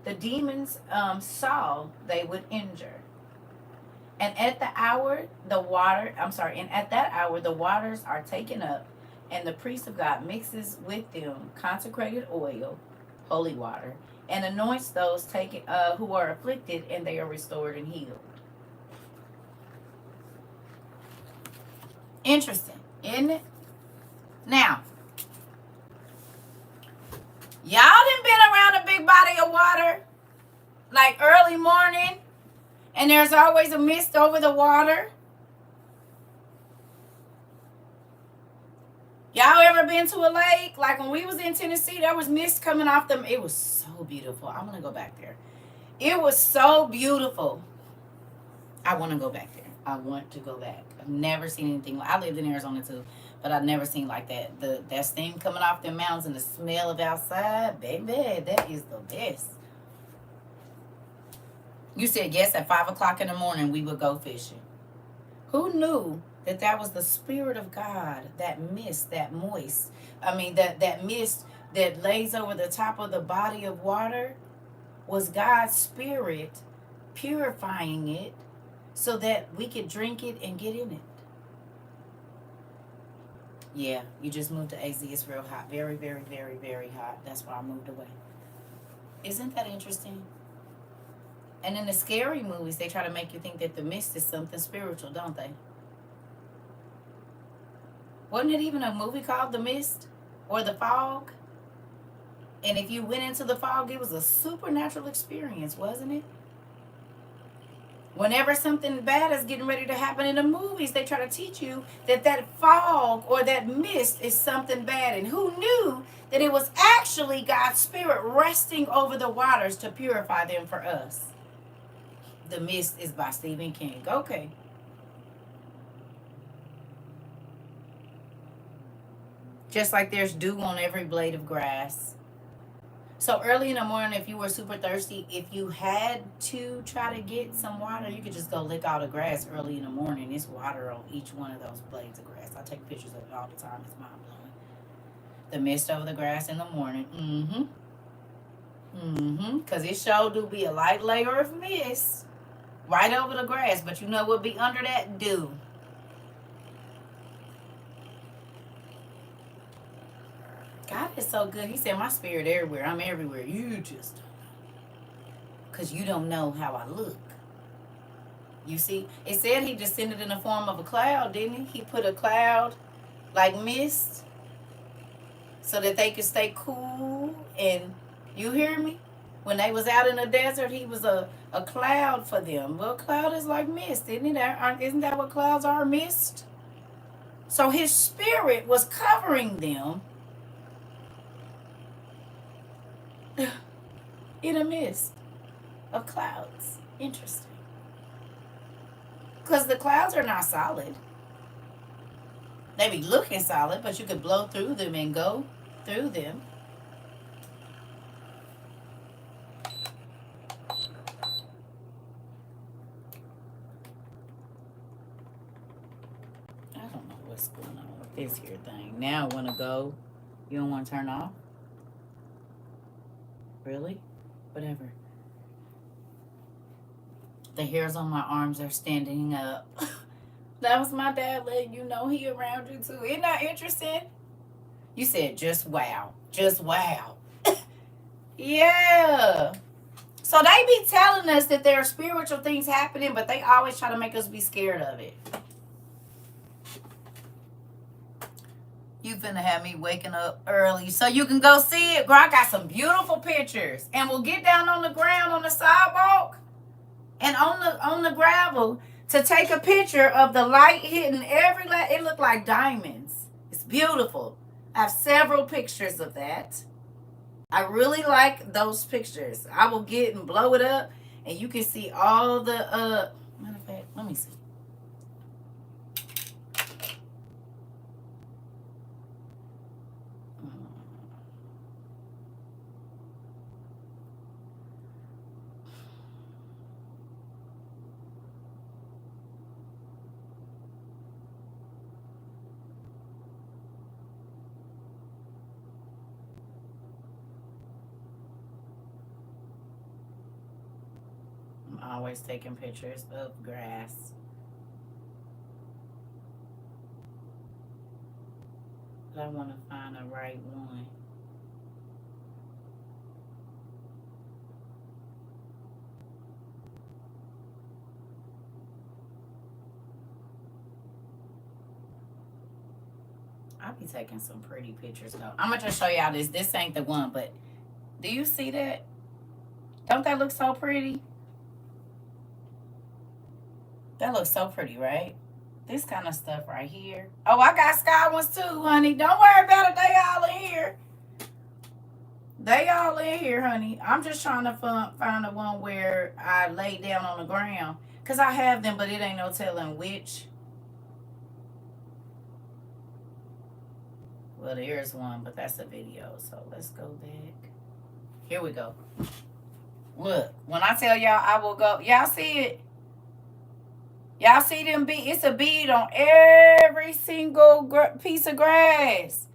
the demons saw, they would injure. And at that hour, the waters are taken up, and the priest of God mixes with them consecrated oil, holy water, and anoints those who are afflicted, and they are restored and healed. Interesting, isn't it? Now, y'all done been around a big body of water, like early morning, and there's always a mist over the water. Y'all ever been to a lake? Like when we was in Tennessee, there was mist coming off them. It was so beautiful. I want to go back there. It was so beautiful. I want to go back there. I want to go back. I've never seen anything. I lived in Arizona too, but I've never seen like that. That steam coming off the mountains and the smell of outside, baby, that is the best. You said yes, at 5 o'clock in the morning we would go fishing. Who knew that was the Spirit of God, that mist, that mist that lays over the top of the body of water was God's Spirit purifying it so that we could drink it and get in it. Yeah, you just moved to AZ. It's real hot. Very, very, very, very hot. That's why I moved away. Isn't that interesting? And in the scary movies, they try to make you think that the mist is something spiritual, don't they? Wasn't it even a movie called The Mist or The Fog? And if you went into the fog, it was a supernatural experience, wasn't it? Whenever something bad is getting ready to happen in the movies, they try to teach you that fog or that mist is something bad. And who knew that it was actually God's Spirit resting over the waters to purify them for us? The Mist is by Stephen King. Okay. Just like there's dew on every blade of grass, So early in the morning, if you were super thirsty, if you had to try to get some water, you could just go lick all the grass early in the morning. There's water on each one of those blades of grass. I take pictures of it all the time. It's mind blowing. The mist over the grass in the morning. Because it sure do be a light layer of mist right over the grass. But you know what be under that? Dew. God is so good. He said, my spirit everywhere. I'm everywhere. You just don't know. Because you don't know how I look. You see? It said he descended in the form of a cloud, didn't he? He put a cloud like mist so that they could stay cool. And you hear me? When they was out in the desert, he was a cloud for them. Well, cloud is like mist, isn't it? Isn't that what clouds are? Mist? So his spirit was covering them in a mist of clouds. Interesting. Because the clouds are not solid. They be looking solid, but you could blow through them and go through them. I don't know what's going on with this here thing. Now I want to go. You don't want to turn off? Really? Whatever. The hairs on my arms are standing up. That was my dad letting you know he around you too. Isn't that interesting? You said just wow. Just wow. Yeah. So they be telling us that there are spiritual things happening, but they always try to make us be scared of it. You finna have me waking up early so you can go see it. Girl, I got some beautiful pictures. And we'll get down on the ground on the sidewalk and on the gravel to take a picture of the light hitting every light. It looked like diamonds. It's beautiful. I have several pictures of that. I really like those pictures. I will get and blow it up and you can see all the matter of fact, let me see. I'm always taking pictures of grass. But I want to find the right one. I'll be taking some pretty pictures though. I'm gonna just show y'all this. This ain't the one, but do you see that? Don't that look so pretty? That looks so pretty, right? This kind of stuff right here. Oh, I got sky ones too, honey. Don't worry about it. They all in here. They all in here, honey. I'm just trying to find the one where I lay down on the ground. Because I have them, but it ain't no telling which. Well, there's one, but that's a video. So let's go back. Here we go. Look, when I tell y'all I will go, y'all see it? Y'all see them bead? It's a bead on every single piece of grass.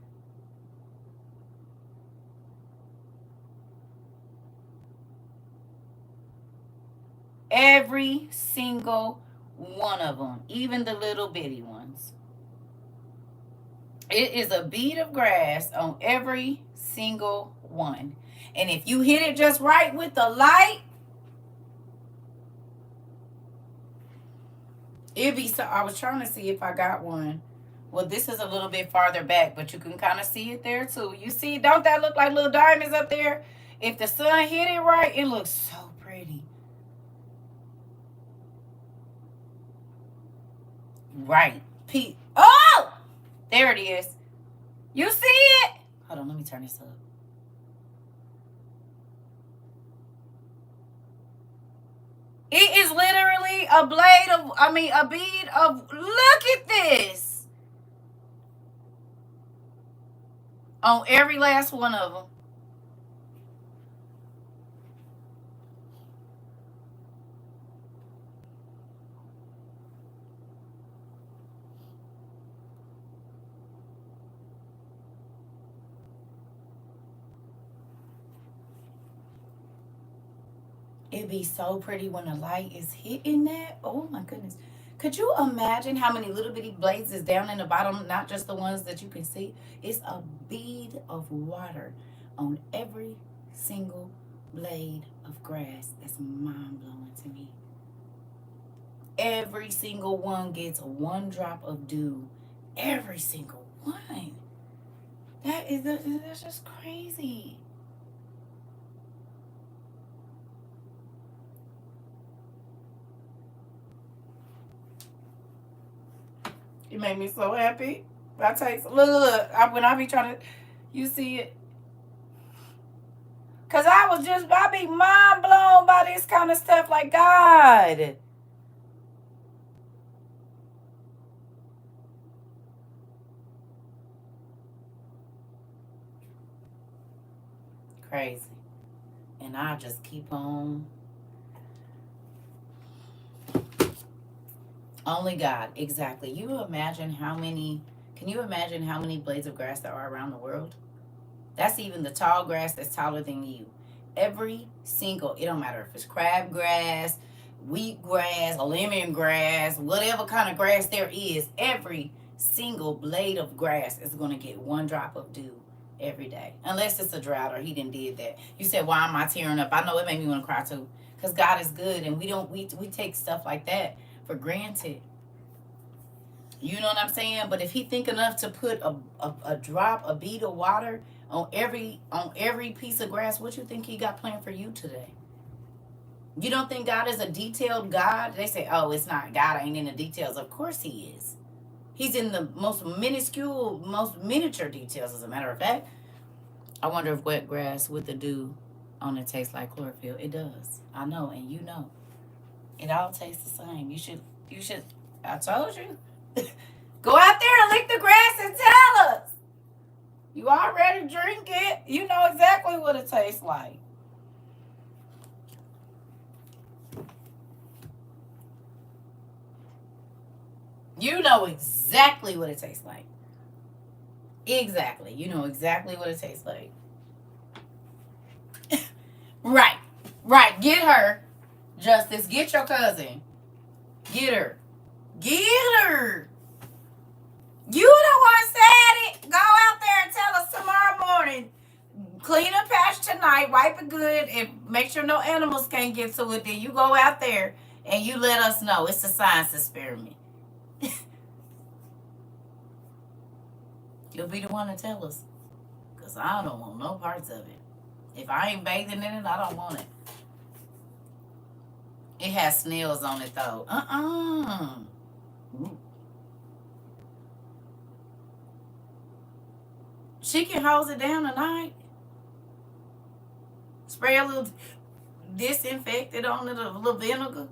Every single one of them, even the little bitty ones. It is a bead of grass on every single one. And if you hit it just right with the light, it'd be so. I was trying to see if I got one. Well, this is a little bit farther back, but you can kind of see it there too. You see, don't that look like little diamonds up there? If the sun hit it right, it looks so pretty. Right. Oh! There it is. You see it? Hold on, let me turn this up. It is literally a bead of, look at this. On every last one of them. It'd be so pretty when the light is hitting that. Oh my goodness. Could you imagine how many little bitty blades is down in the bottom, not just the ones that you can see? It's a bead of water on every single blade of grass. That's mind blowing to me. Every single one gets one drop of dew. Every single one. That's just crazy. It made me so happy. I take look. When I be trying to, you see it, cause I be mind blown by this kind of stuff. Like God, crazy. And I just keep on. Only God, exactly. You imagine how many? Can you imagine how many blades of grass there are around the world? That's even the tall grass that's taller than you. Every single, it don't matter if it's crabgrass, wheatgrass, lemongrass, whatever kind of grass there is, every single blade of grass is going to get one drop of dew every day. Unless it's a drought or he didn't did that. You said, why am I tearing up? I know it made me want to cry too. Because God is good and we take stuff like that for granted. You know what I'm saying? But if he think enough to put a drop, a bead of water on every piece of grass, what you think he got planned for you today? You don't think God is a detailed God? They say, oh, it's not. God ain't in the details. Of course he is. He's in the most minuscule, most miniature details, as a matter of fact. I wonder if wet grass with the dew on it tastes like chlorophyll. It does. I know, and you know. It all tastes the same. You should, I told you. Go out there and lick the grass and tell us. You already drink it. You know exactly what it tastes like. You know exactly what it tastes like. Exactly. You know exactly what it tastes like. Right. Right. Get her. Justice, get your cousin. Get her. Get her. You the one said it. Go out there and tell us tomorrow morning. Clean the patch tonight, wipe it good, and make sure no animals can't get to it. Then you go out there and you let us know. It's a science experiment. You'll be the one to tell us. Because I don't want no parts of it. If I ain't bathing in it, I don't want it. It has snails on it, though. She can hose it down tonight. Spray a little disinfectant on it, a little vinegar.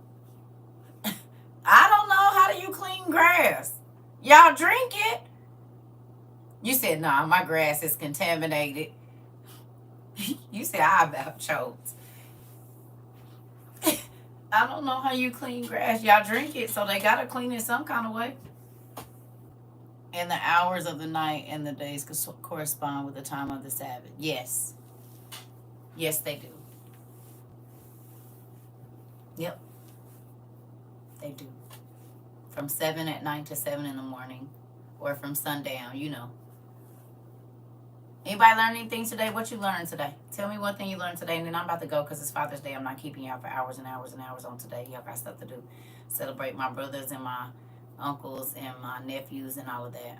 I don't know. How do you clean grass? Y'all drink it? You said, nah, my grass is contaminated. You said, I about choked. I don't know how you clean grass. Y'all drink it, so they got to clean it some kind of way. And the hours of the night and the days correspond with the time of the Sabbath. Yes. Yes, they do. Yep, they do. From 7 at night to 7 in the morning. Or from sundown, you know. Anybody learn anything today? What you learned today? Tell me one thing you learned today, and then I'm about to go because it's Father's Day. I'm not keeping y'all for hours and hours and hours on today. Y'all got stuff to do. Celebrate my brothers and my uncles and my nephews and all of that.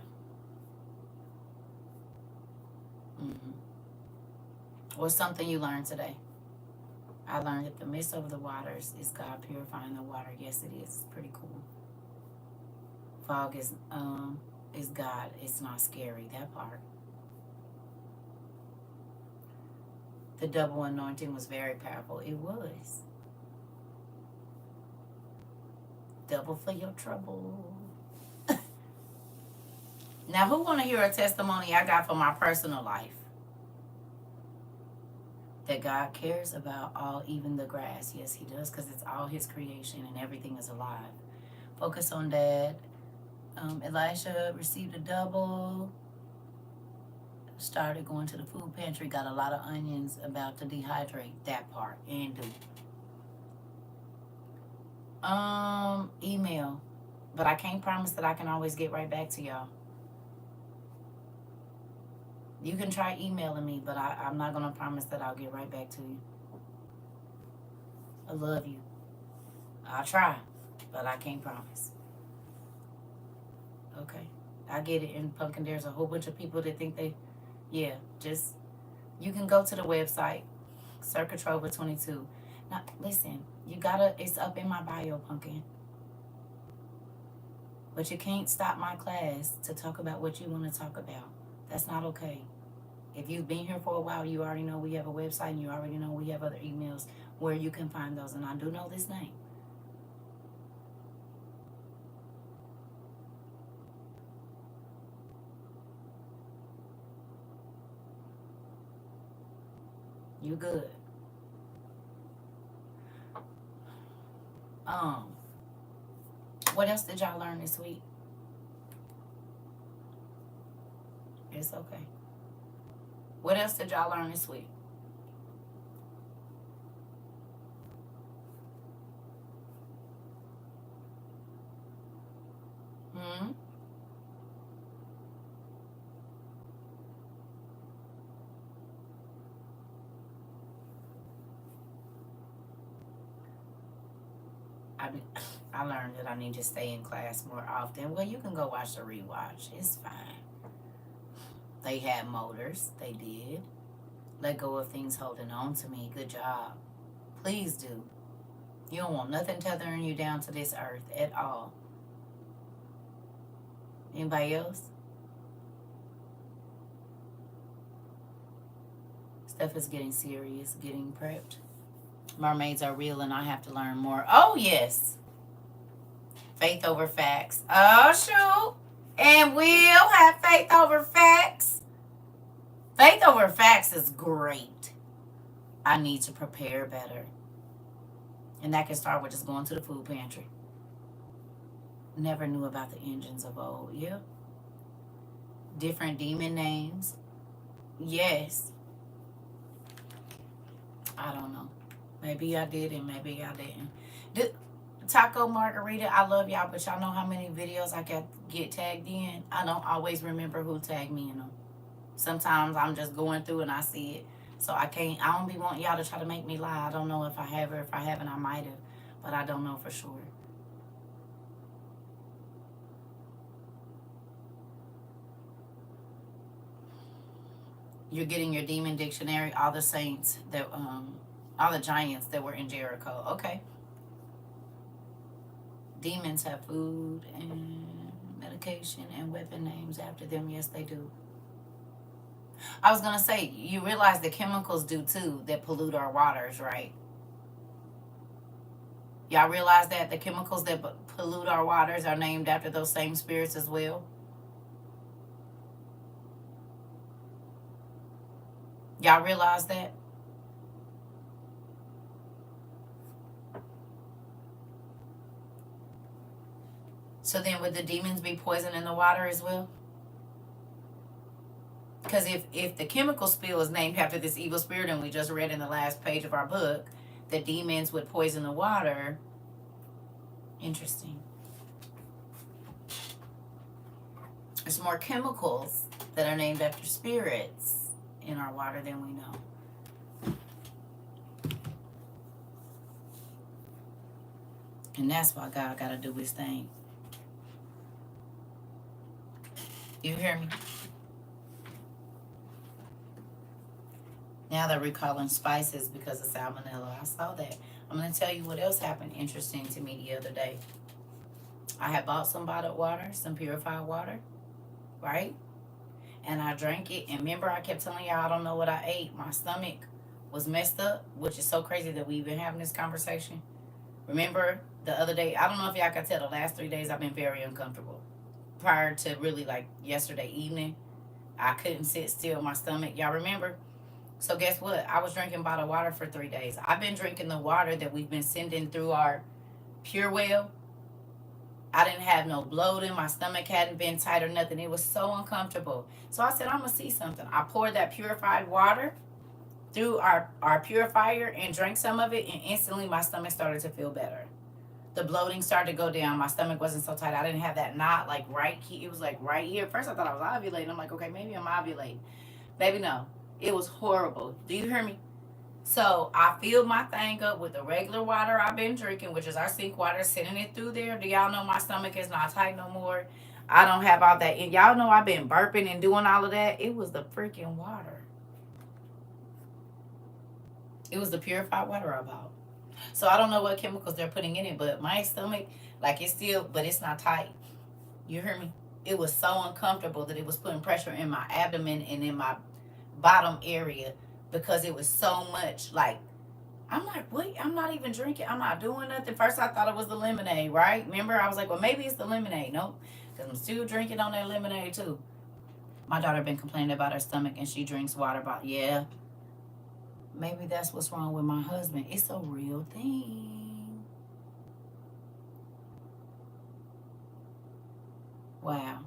What's something you learned today? I learned that the mist over the waters is God purifying the water. Yes, it is. It's pretty cool. Fog is God. It's not scary. That part. The double anointing was very powerful. It was. Double for your trouble. Now, who want to hear a testimony I got for my personal life? That God cares about all, even the grass. Yes, he does, because it's all his creation and everything is alive. Focus on that. Elisha received a double. Started going to the food pantry. Got a lot of onions, about to dehydrate. That part. And do. Email. But I can't promise that I can always get right back to y'all. You can try emailing me, but I'm not going to promise that I'll get right back to you. I love you. I'll try, but I can't promise. Okay? I get it. In Pumpkin, there's a whole bunch of people that think they, yeah, just, you can go to the website, CERCA TROVA 22. Now, listen, you gotta, it's up in my bio, Pumpkin. But you can't stop my class to talk about what you want to talk about. That's not okay. If you've been here for a while, you already know we have a website and you already know we have other emails where you can find those. And I do know this name. You good. What else did y'all learn this week? It's okay. What else did y'all learn this week? Hmm? I, I learned that I need to stay in class more often. Well, you can go watch the rewatch. It's fine. They had motors. They did. Let go of things holding on to me. Good job. Please do. You don't want nothing tethering you down to this earth at all. Anybody else? Stuff is getting serious, getting prepped. Mermaids are real and I have to learn more. Oh, yes. Faith over facts. Oh, shoot. And we'll have faith over facts. Faith over facts is great. I need to prepare better. And that can start with just going to the food pantry. Never knew about the engines of old. Yeah. Different demon names. Yes. I don't know. Maybe I did and maybe I didn't. Taco Margarita, I love y'all, but y'all know how many videos I get tagged in? I don't always remember who tagged me in them. Sometimes I'm just going through and I see it. So I don't be wanting y'all to try to make me lie. I don't know if I have or if I haven't, I might have. But I don't know for sure. You're getting your demon dictionary, all the saints that all the giants that were in Jericho. Okay. Demons have food and medication and weapon names after them. Yes, they do. I was going to say, you realize the chemicals do too that pollute our waters, right? Y'all realize that the chemicals that pollute our waters are named after those same spirits as well? Y'all realize that? So then would the demons be poisoning the water as well? Because if the chemical spill is named after this evil spirit and we just read in the last page of our book that demons would poison the water, interesting. There's more chemicals that are named after spirits in our water than we know. And that's why God got to do his thing. You hear me? Now they're recalling spices because of salmonella. I saw that. I'm going to tell you what else happened interesting to me the other day. I had bought some bottled water, some purified water, right? And I drank it. And remember, I kept telling y'all I don't know what I ate. My stomach was messed up, which is so crazy that we've been having this conversation. Remember the other day, I don't know if y'all can tell, the last 3 days I've been very uncomfortable. Prior to really like yesterday evening, I couldn't sit still. My stomach, y'all remember? So guess what? I was drinking bottled water for 3 days. I've been drinking the water that we've been sending through our Pure Well. I didn't have no bloating. My stomach hadn't been tight or nothing. It was so uncomfortable. So I said, I'm going to see something. I poured that purified water through our purifier and drank some of it, and instantly my stomach started to feel better. The bloating started to go down. My stomach wasn't so tight. I didn't have that knot like right here. It was like right here. At first I thought I was ovulating. I'm like, okay, maybe I'm ovulating. Baby, no. It was horrible. Do you hear me? So I filled my thing up with the regular water I've been drinking, which is our sink water, sending it through there. Do y'all know my stomach is not tight no more? I don't have all that. And y'all know I've been burping and doing all of that. It was the freaking water. It was the purified water I bought. So I don't know what chemicals they're putting in it, but my stomach, like it's still, but it's not tight. You hear me? It was so uncomfortable that it was putting pressure in my abdomen and in my bottom area because it was so much like I'm like, what? I'm not even drinking. I'm not doing nothing. First, I thought it was the lemonade, right? Remember, I was like, well, maybe it's the lemonade. Nope, because I'm still drinking on that lemonade too. My daughter been complaining about her stomach, and she drinks water. About yeah, maybe that's what's wrong with my husband. It's a real thing. Wow.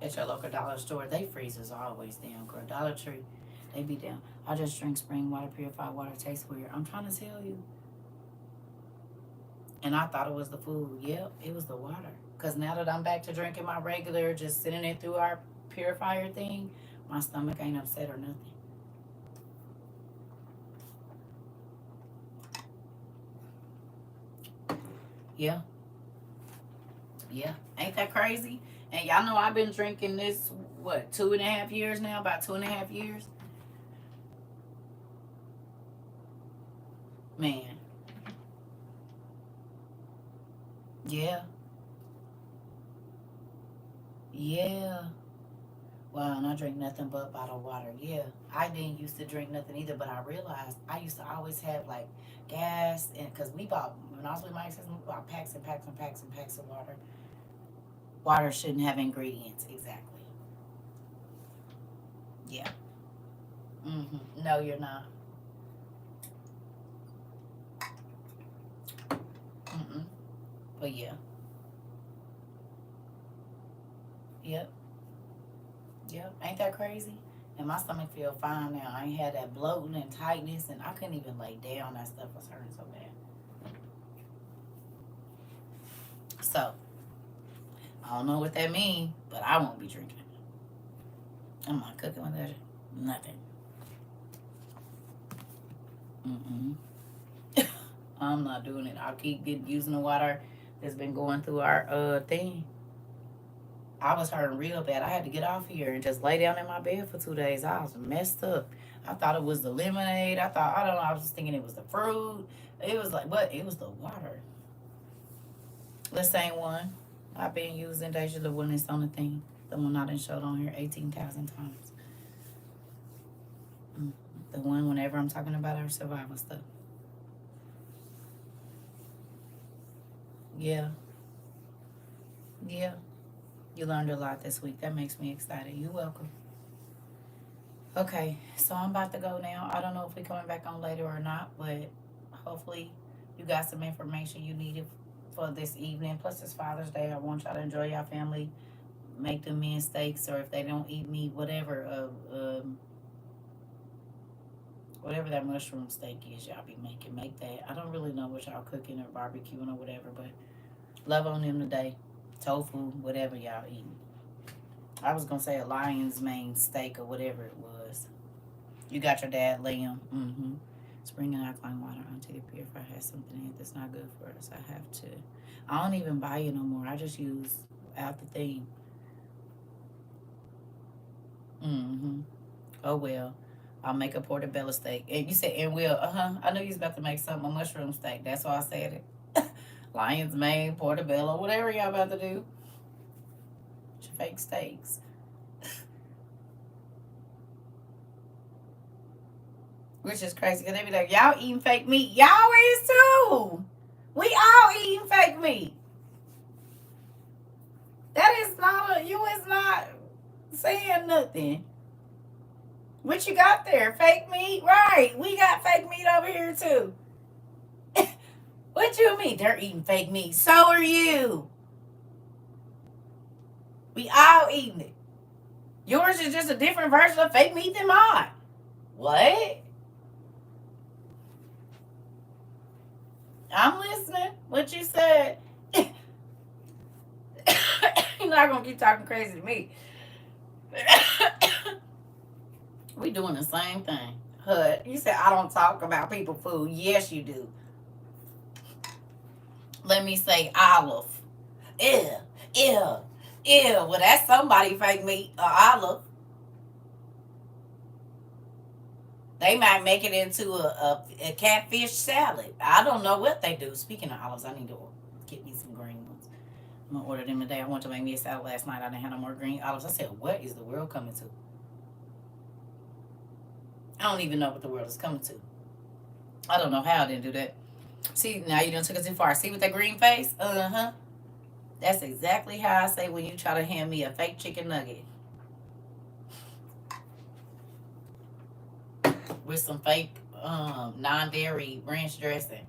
At your local dollar store, they freezers are always down. Girl, Dollar Tree, they be down. I just drink spring water, purified water. Tastes weird. I'm trying to tell you. And I thought it was the food. Yep, it was the water. Because now that I'm back to drinking my regular, just sitting it through our purifier thing, my stomach ain't upset or nothing. Yeah, yeah. Ain't that crazy? And y'all know I've been drinking this, what, 2.5 years now? About 2.5 years? Man, yeah, yeah. Wow, and I drink nothing but bottled water. Yeah, I didn't used to drink nothing either, but I realized I used to always have like gas, and because we bought when I was with my ex husband, we bought packs and packs and packs and packs of water. Water shouldn't have ingredients, exactly. Yeah. No, you're not. Mm-mm. But yeah, yep, yep. Ain't that crazy? And my stomach feel fine now. I ain't had that bloating and tightness, and I couldn't even lay down. That stuff was hurting so bad. So I don't know what that means, but I won't be drinking it. I'm not cooking with that. Nothing. Mm-mm. I'm not doing it. I'll keep using the water that's been going through our thing. I was hurting real bad. I had to get off here and just lay down in my bed for 2 days. I was messed up. I thought it was the lemonade. I thought I don't know. I was just thinking it was the fruit. It was like, but it was the water. The same one I've been using. Deja the one that's on the thing. The one I done showed on here 18,000 times. Mm. The one whenever I'm talking about our survival stuff. Yeah, yeah. You learned a lot this week. That makes me excited. You're welcome. Okay, so I'm about to go now. I don't know if we're coming back on later or not, but hopefully you got some information you needed for this evening. Plus, it's Father's Day. I want y'all to enjoy your family. Make them men steaks, or if they don't eat meat, whatever. Whatever that mushroom steak is, y'all be making. Make that. I don't really know what y'all cooking or barbecuing or whatever, but love on them today. Tofu, whatever y'all eating. I was gonna say a lion's mane steak or whatever it was. You got your dad lamb. Mm-hmm. Spring and alkaline water until your purifier has something in it that's not good for us. I have to. I don't even buy it no more. I just use out the thing. Mm-hmm. Oh well. I'll make a portobello steak. And you said, and will, I knew you was about to make something, a mushroom steak. That's why I said it. Lion's mane, portobello, whatever y'all about to do. Fake steaks. Which is crazy because they be like, y'all eating fake meat. Y'all is too. We all eating fake meat. That is not, you is not saying nothing. What you got there? Fake meat? Right. We got fake meat over here too. What you mean? They're eating fake meat. So are you. We all eating it. Yours is just a different version of fake meat than mine. What? I'm listening. What you said? not gonna keep talking crazy to me. We doing the same thing. Hud, you said I don't talk about people food. Yes, you do. Let me say olive. Ew, ew, ew. Well, that's somebody fake meat. Olive. They might make it into a catfish salad. I don't know what they do. Speaking of olives, I need to get me some green ones. I'm gonna order them today. I went to make me a salad last night. I didn't have no more green olives. I said, what is the world coming to? I don't even know what the world is coming to. I don't know how I didn't do that. See, now you done took it too far. See with that green face? Uh-huh. That's exactly how I say when you try to hand me a fake chicken nugget. With some fake non-dairy ranch dressing.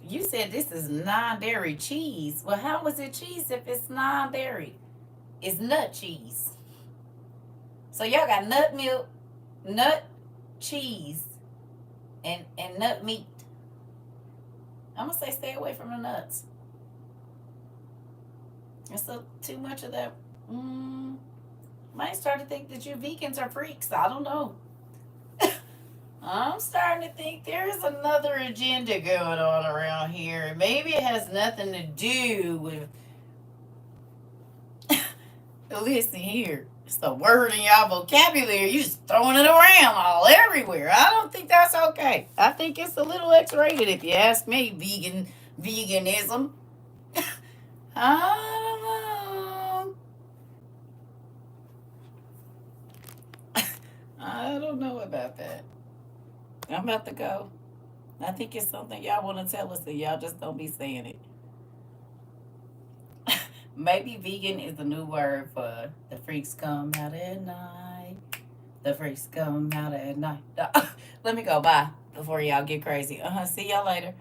You said this is non-dairy cheese. Well, how is it cheese if it's non-dairy? It's nut cheese. So y'all got nut milk, nut cheese, and nut meat. I'm gonna say stay away from the nuts. It's too much of that. Might start to think that you vegans are freaks. I don't know. I'm starting to think there's another agenda going on around here. Maybe it has nothing to do with. Listen here. It's a word in y'all vocabulary. You just throwing it around all everywhere. I don't think that's okay. I think it's a little X-rated if you ask me. Veganism. I don't know. I don't know about that. I'm about to go. I think it's something y'all want to tell us and y'all just don't be saying it. Maybe vegan is the new word for the freaks come out at night. The freaks come out at night. Let me go. Bye. Before y'all get crazy. See y'all later.